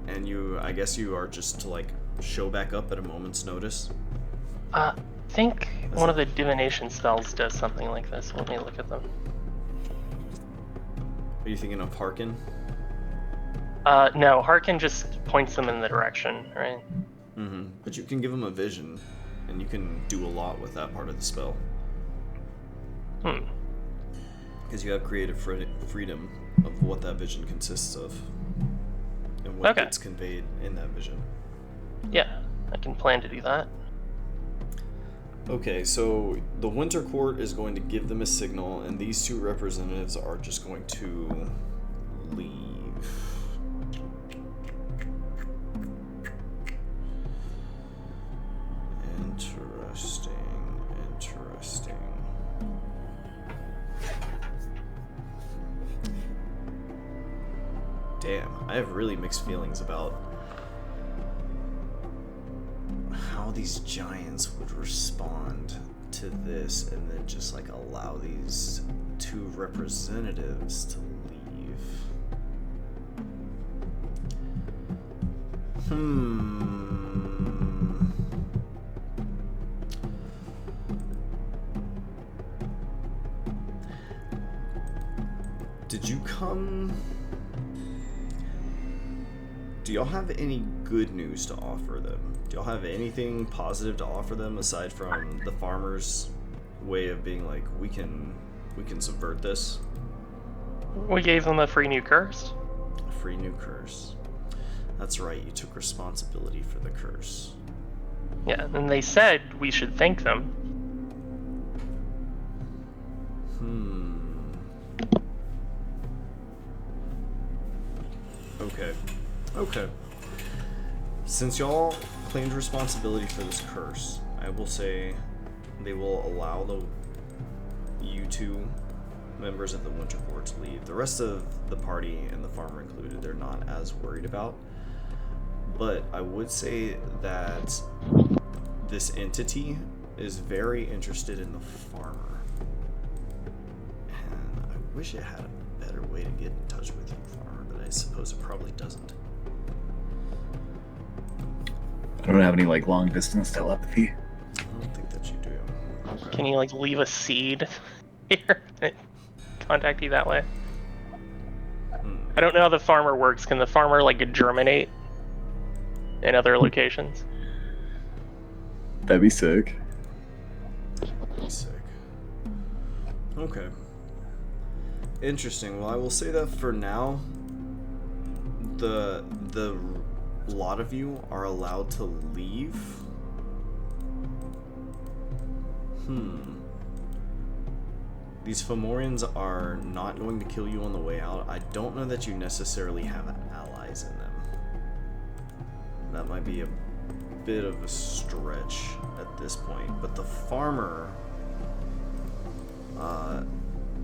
And I guess you are just to like show back up at a moment's notice? I think one of the divination spells does something like this. Let me look at them. Are you thinking of Harkin? No, Harkin just points them in the direction, right? Mm-hmm. But you can give them a vision, and you can do a lot with that part of the spell. Because you have creative freedom of what that vision consists of, and what gets conveyed in that vision. Yeah, I can plan to do that. Okay, so the Winter Court is going to give them a signal, and these two representatives are just going to leave. Interesting. Damn, I have really mixed feelings about how these giants would respond to this, and then just like allow these two representatives to leave. Did you come... Do y'all have any good news to offer them? Do y'all have anything positive to offer them aside from the farmer's way of being like, we can subvert this? We gave them a free new curse. A free new curse. That's right, you took responsibility for the curse. Yeah, and they said we should thank them. Okay. Since y'all claimed responsibility for this curse, I will say they will allow you two members of the Winter Court to leave. The rest of the party, and the farmer included, they're not as worried about. But I would say that this entity is very interested in the farmer. And I wish it had a better way to get in touch with you, farmer, but I suppose it probably doesn't. I don't have any like long distance telepathy. I don't think that you do. Can you like leave a seed here. Contact you that way. I don't know how the farmer works. Can the farmer like germinate in other locations? That'd be sick. Sick. Okay. Interesting. Well, I will say that for now, the lot of you are allowed to leave. These Fomorians are not going to kill you on the way out. I don't know that you necessarily have allies in them. That might be a bit of a stretch at this point. But the farmer...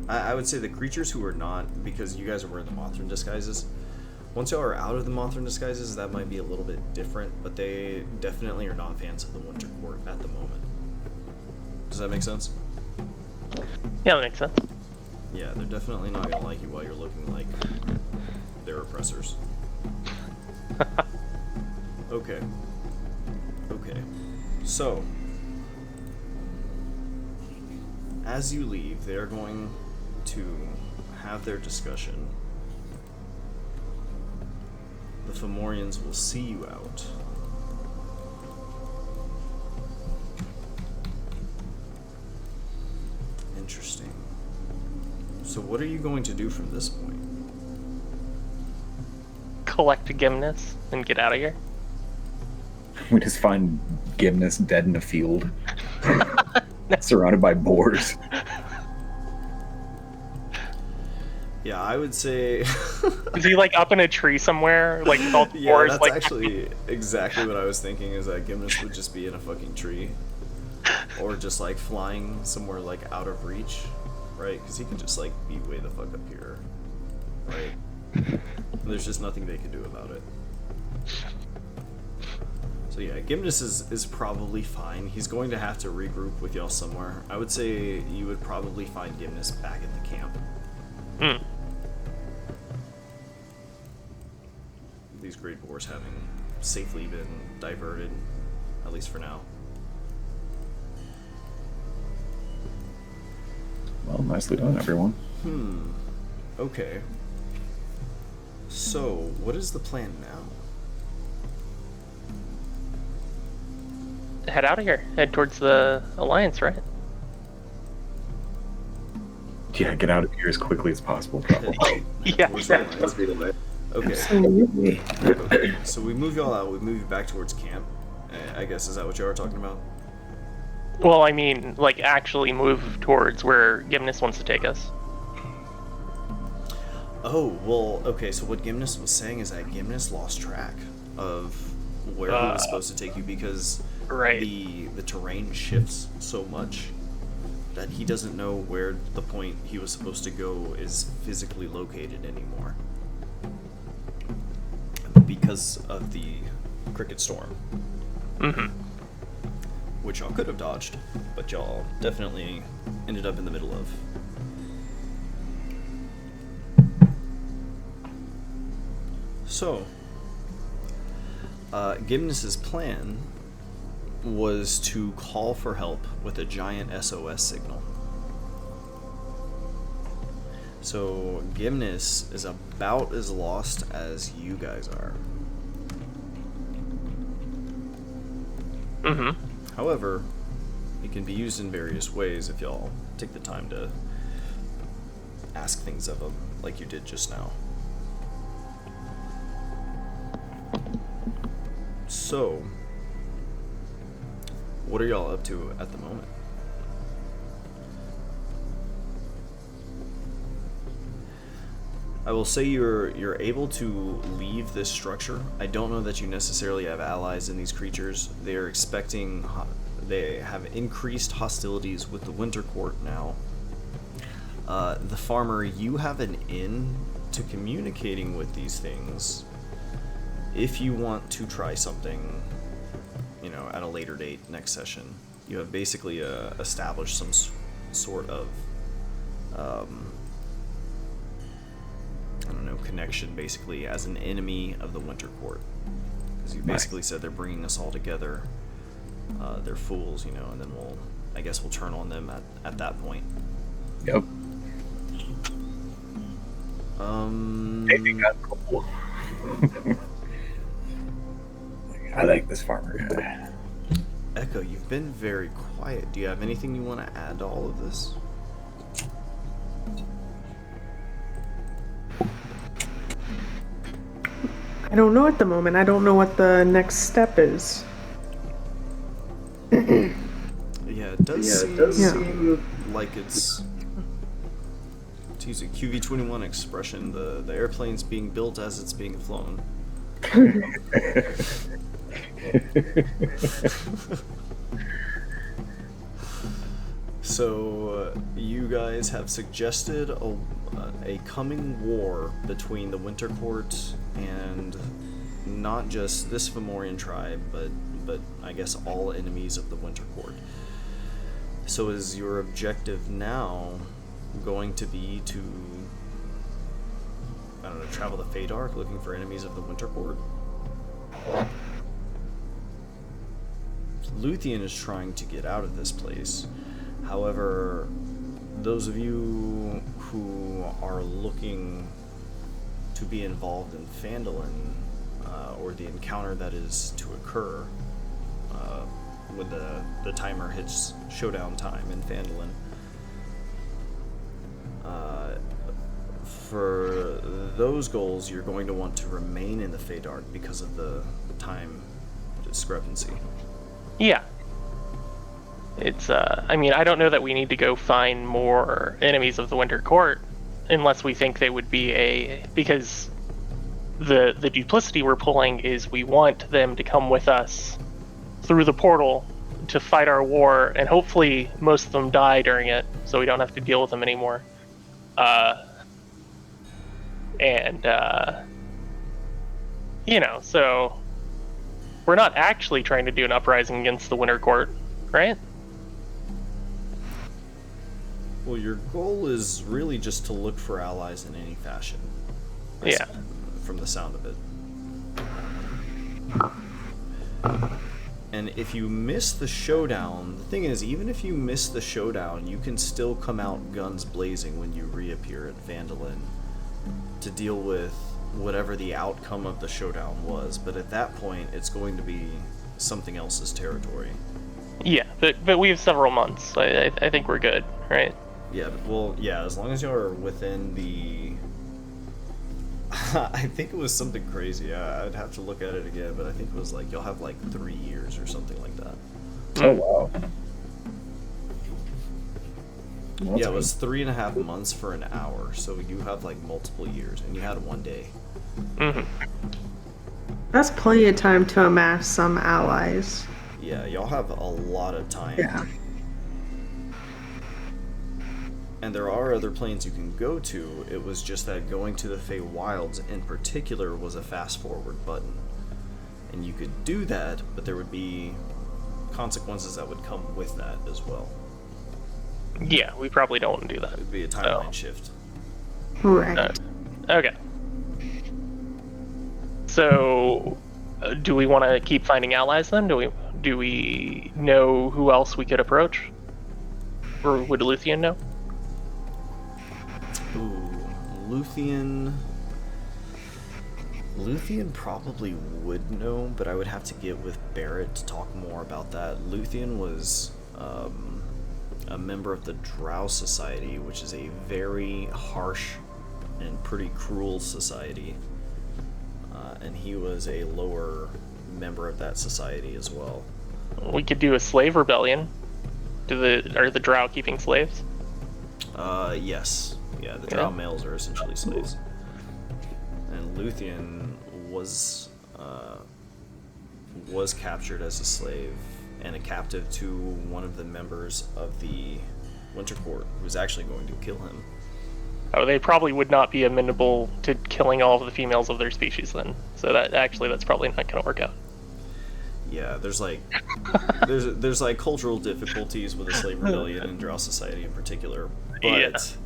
I would say the creatures who are not, because you guys are wearing the Mothran disguises, once y'all are out of the Mothran disguises, that might be a little bit different, but they definitely are not fans of the Winter Court at the moment. Does that make sense? Yeah, that makes sense. Yeah, they're definitely not gonna like you while you're looking like they're oppressors. Okay. Okay. So, as you leave, they're going to have their discussion. The Fomorians will see you out. Interesting. So what are you going to do from this point? Collect Gymnus and get out of here. We just find Gymnus dead in a field, surrounded by boars. Yeah, I would say... Is he like up in a tree somewhere? Like with all the Yeah, boars, that's like actually exactly what I was thinking, is that Gymnus would just be in a fucking tree. Or just like flying somewhere like out of reach, right? Because he could just like be way the fuck up here, right? There's just nothing they can do about it. So yeah, Gymnus is probably fine. He's going to have to regroup with y'all somewhere. I would say you would probably find Gymnus back at the camp. These great boars having safely been diverted, at least for now. Well, nicely done, everyone. Okay. So, what is the plan now? head out of here. Head towards the Alliance, right? Yeah, get out of here as quickly as possible, probably. Yeah. Towards the lines. Okay. Absolutely. Okay. So we move y'all out. We move you back towards camp. I guess, is that what y'all are talking about? Well, I mean, like, actually move towards where Gymnus wants to take us. Oh, well, okay, so what Gymnus was saying is that Gymnus lost track of where he was supposed to take you because Right. the terrain shifts so much that he doesn't know where the point he was supposed to go is physically located anymore. Because of the cricket storm. Mm-hmm. Which y'all could have dodged, but y'all definitely ended up in the middle of. So, Gymnus's plan was to call for help with a giant SOS signal. So, Gymnus is about as lost as you guys are. Mm-hmm. However, it can be used in various ways if y'all take the time to ask things of him, like you did just now. So, what are y'all up to at the moment? I will say you're able to leave this structure. I don't know that you necessarily have allies in these creatures. They're expecting, they have increased hostilities with the Winter Court now. The farmer, you have an in to communicating with these things if you want to try something, you know, at a later date next session. You have basically established some sort of I don't know, connection basically as an enemy of the Winter Court. Because you basically said they're bringing us all together. They're fools, you know, and then I guess we'll turn on them at that point. Yep. I think that's cool. I like this farmer guy. Echo, you've been very quiet. Do you have anything you want to add to all of this? I don't know at the moment. I don't know what the next step is. Yeah, it does seem like it's, to use a QV21 expression, the airplane's being built as it's being flown. So, you guys have suggested a coming war between the Winter Court and not just this Fomorian tribe, but I guess all enemies of the Winter Court. So is your objective now going to be to, I don't know, travel the Feydark looking for enemies of the Winter Court? Luthien is trying to get out of this place. However, those of you who are looking to be involved in Phandalin, or the encounter that is to occur when the timer hits showdown time in Phandalin, for those goals, you're going to want to remain in the Feydark because of the time discrepancy. Yeah. It's, I mean, I don't know that we need to go find more enemies of the Winter Court unless we think they would be because the duplicity we're pulling is we want them to come with us through the portal to fight our war, and hopefully most of them die during it, so we don't have to deal with them anymore. So we're not actually trying to do an uprising against the Winter Court, right? Well, your goal is really just to look for allies in any fashion. Yeah. From the sound of it. And if you miss the showdown, the thing is, even if you miss the showdown, you can still come out guns blazing when you reappear at Phandalin to deal with whatever the outcome of the showdown was. But at that point, it's going to be something else's territory. Yeah, but we have several months. I think we're good, right? Yeah, as long as you're within the... I think it was something crazy. I'd have to look at it again, but I think it was like, you'll have like 3 years or something like that. Oh, wow. Well, Yeah, it was 3.5 months for an hour, so you have like multiple years, and you had 1 day. Mm-hmm. That's plenty of time to amass some allies. Yeah, y'all have a lot of time. Yeah. And there are other planes you can go to. It was just that going to the Feywilds in particular was a fast forward button. And you could do that, but there would be consequences that would come with that as well. Yeah, we probably don't want to do that. It would be a timeline shift. Right. Okay. So, do we want to keep finding allies then? Do we know who else we could approach? Or would Luthien know? Ooh, Luthien probably would know, but I would have to get with Barrett to talk more about that. Luthien was a member of the Drow Society, which is a very harsh and pretty cruel society. And he was a lower member of that society as well. We could do a slave rebellion. Are the Drow keeping slaves? Yes. Yeah, the Drow males are essentially slaves. And Luthien was captured as a slave and a captive to one of the members of the Winter Court, who was actually going to kill him. Oh, they probably would not be amenable to killing all of the females of their species then. So that's probably not going to work out. Yeah, there's like there's like cultural difficulties with the slave rebellion and Drow society in particular. But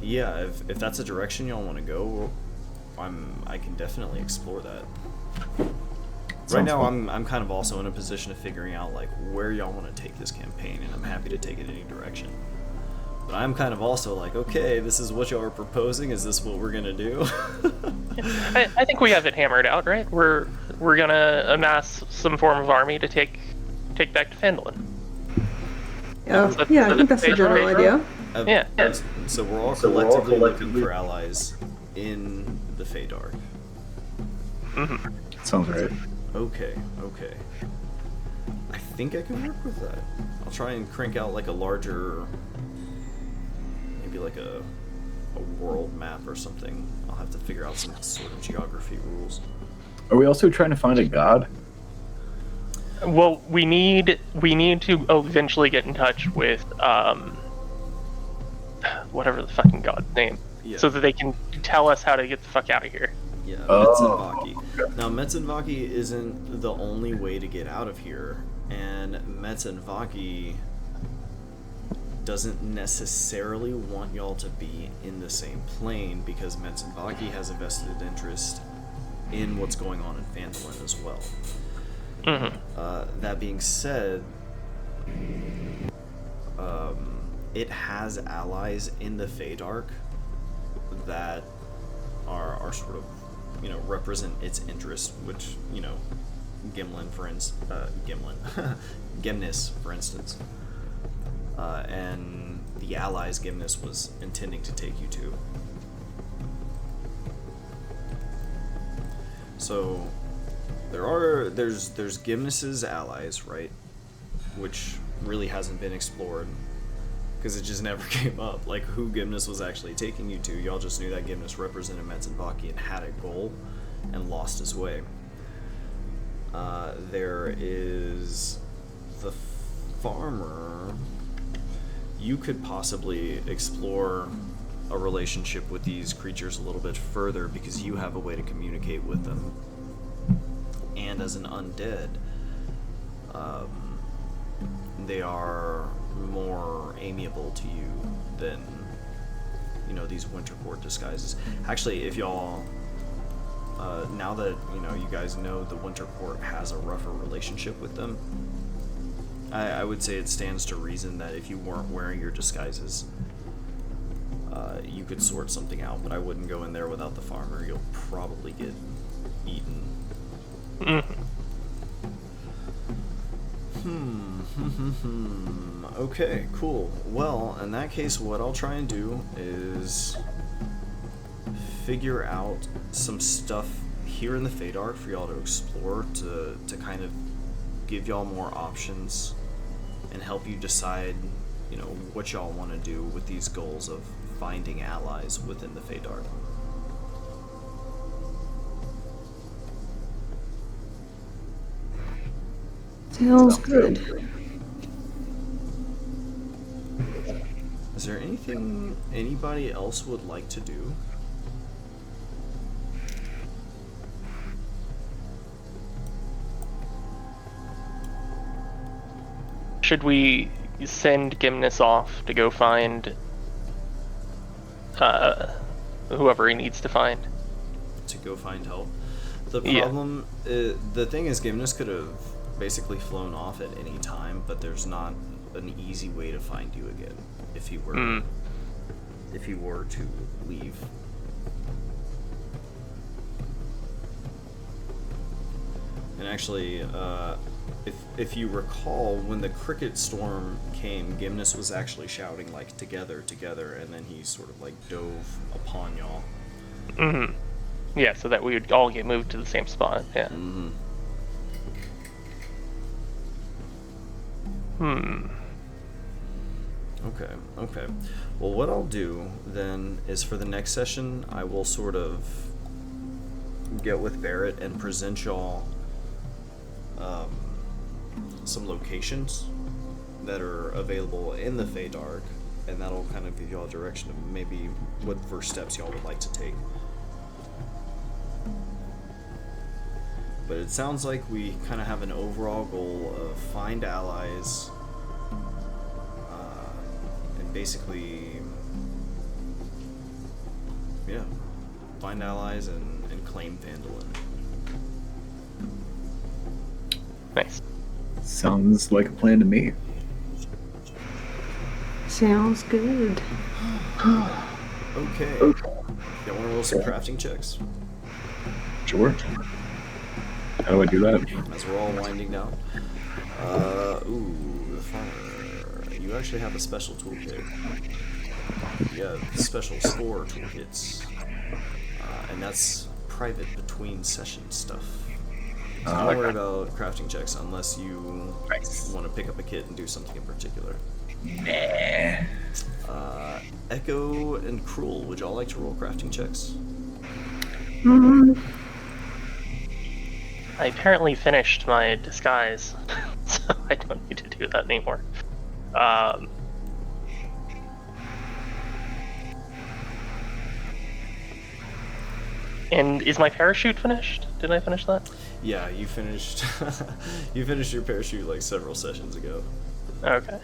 yeah, if that's a direction y'all want to go, I can definitely explore that. Right now, fun. I'm kind of also in a position of figuring out like where y'all want to take this campaign, and I'm happy to take it any direction. But I'm kind of also like, okay, this is what y'all are proposing. Is this what we're gonna do? I think we have it hammered out, right? We're gonna amass some form of army to take back to Phandalin. Yeah, I think that's the general idea. Yeah. So we're all collectively looking for allies in the Feydark. Mm-hmm. Sounds right. Okay. I think I can work with that. I'll try and crank out like a larger, maybe like a world map or something. I'll have to figure out some sort of geography rules. Are we also trying to find a god? Well, we need to eventually get in touch with whatever the fucking god's name, so that they can tell us how to get the fuck out of here. Yeah, Metzenvaki. Now, Metzenvaki isn't the only way to get out of here, and Metzenvaki doesn't necessarily want y'all to be in the same plane, because Metzenvaki has a vested interest in what's going on in Phandalin as well. Mm-hmm. That being said, it has allies in the Feydark that are sort of, represent its interests, which, Gimlin, for instance, Gimnis, for instance, and the allies Gimnis was intending to take you to. So there's Gimnis's allies, right, which really hasn't been explored because it just never came up, like who Gimnis was actually taking you to. Y'all just knew that Gimnis represented Metzenvaki and had a goal and lost his way. There is the farmer. You could possibly explore a relationship with these creatures a little bit further because you have a way to communicate with them. And as an undead, they are more amiable to you than, these winter court disguises. Actually, if y'all, now that, you guys know the winter court has a rougher relationship with them, I would say it stands to reason that if you weren't wearing your disguises, you could sort something out, but I wouldn't go in there without the farmer. You'll probably get eaten. Okay, cool. Well, in that case, what I'll try and do is figure out some stuff here in the Feydark for y'all to explore, to kind of give y'all more options and help you decide, what y'all want to do with these goals of finding allies within the Feydark. Sounds good. Is there anything anybody else would like to do? Should we send Gimnis off to go find whoever he needs to find? To go find help? The problem, the thing is, Gimnis could have basically flown off at any time, but there's not an easy way to find you again if he were to leave. And actually, if you recall, when the cricket storm came, Gimnis was actually shouting like together, and then he sort of like dove upon y'all. Mm-hmm. Yeah, so that we would all get moved to the same spot. Yeah. Mm-hmm. Okay. Well, what I'll do then is for the next session, I will sort of get with Barrett and present y'all some locations that are available in the Feydark, and that'll kind of give y'all a direction of maybe what first steps y'all would like to take. But it sounds like we kind of have an overall goal of find allies, and basically, find allies and claim Phandalin. Nice. Sounds like a plan to me. Sounds good. Okay. You want to roll some crafting checks? Sure. How do I do that? As we're all winding down. Ooh, the farmer. You actually have a special toolkit. You have special score toolkits. And that's private between session stuff. So don't worry about crafting checks unless you want to pick up a kit and do something in particular. Nah. Echo and Cruel, would y'all like to roll crafting checks? I apparently finished my disguise, so I don't need to do that anymore. And is my parachute finished? Did I finish that? Yeah, you finished. You finished your parachute like several sessions ago. Okay.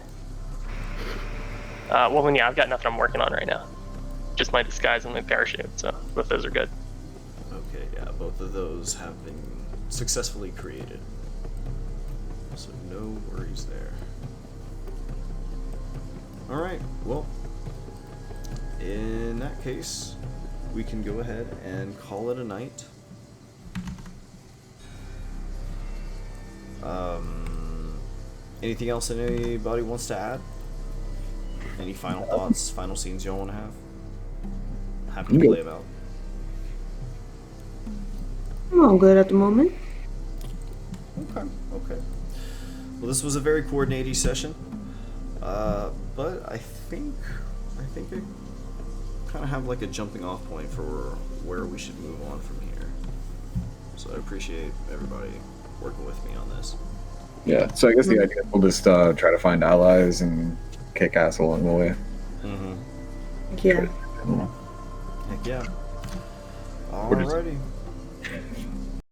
Well then, yeah, I've got nothing I'm working on right now. Just my disguise and my parachute, so both those are good. Okay, yeah, both of those have been successfully created. So no worries there. Alright, well, in that case, we can go ahead and call it a night. Anything else that anybody wants to add? Any final thoughts, final scenes y'all want to have? Happy to play about. I'm all good at the moment. Okay. Well, this was a very coordinated session, but I think I kind of have like a jumping off point for where we should move on from here. So I appreciate everybody working with me on this. Yeah, so I guess the idea is we'll just try to find allies and kick ass along the way. Mm-hmm. Yeah. Heck yeah. Alrighty.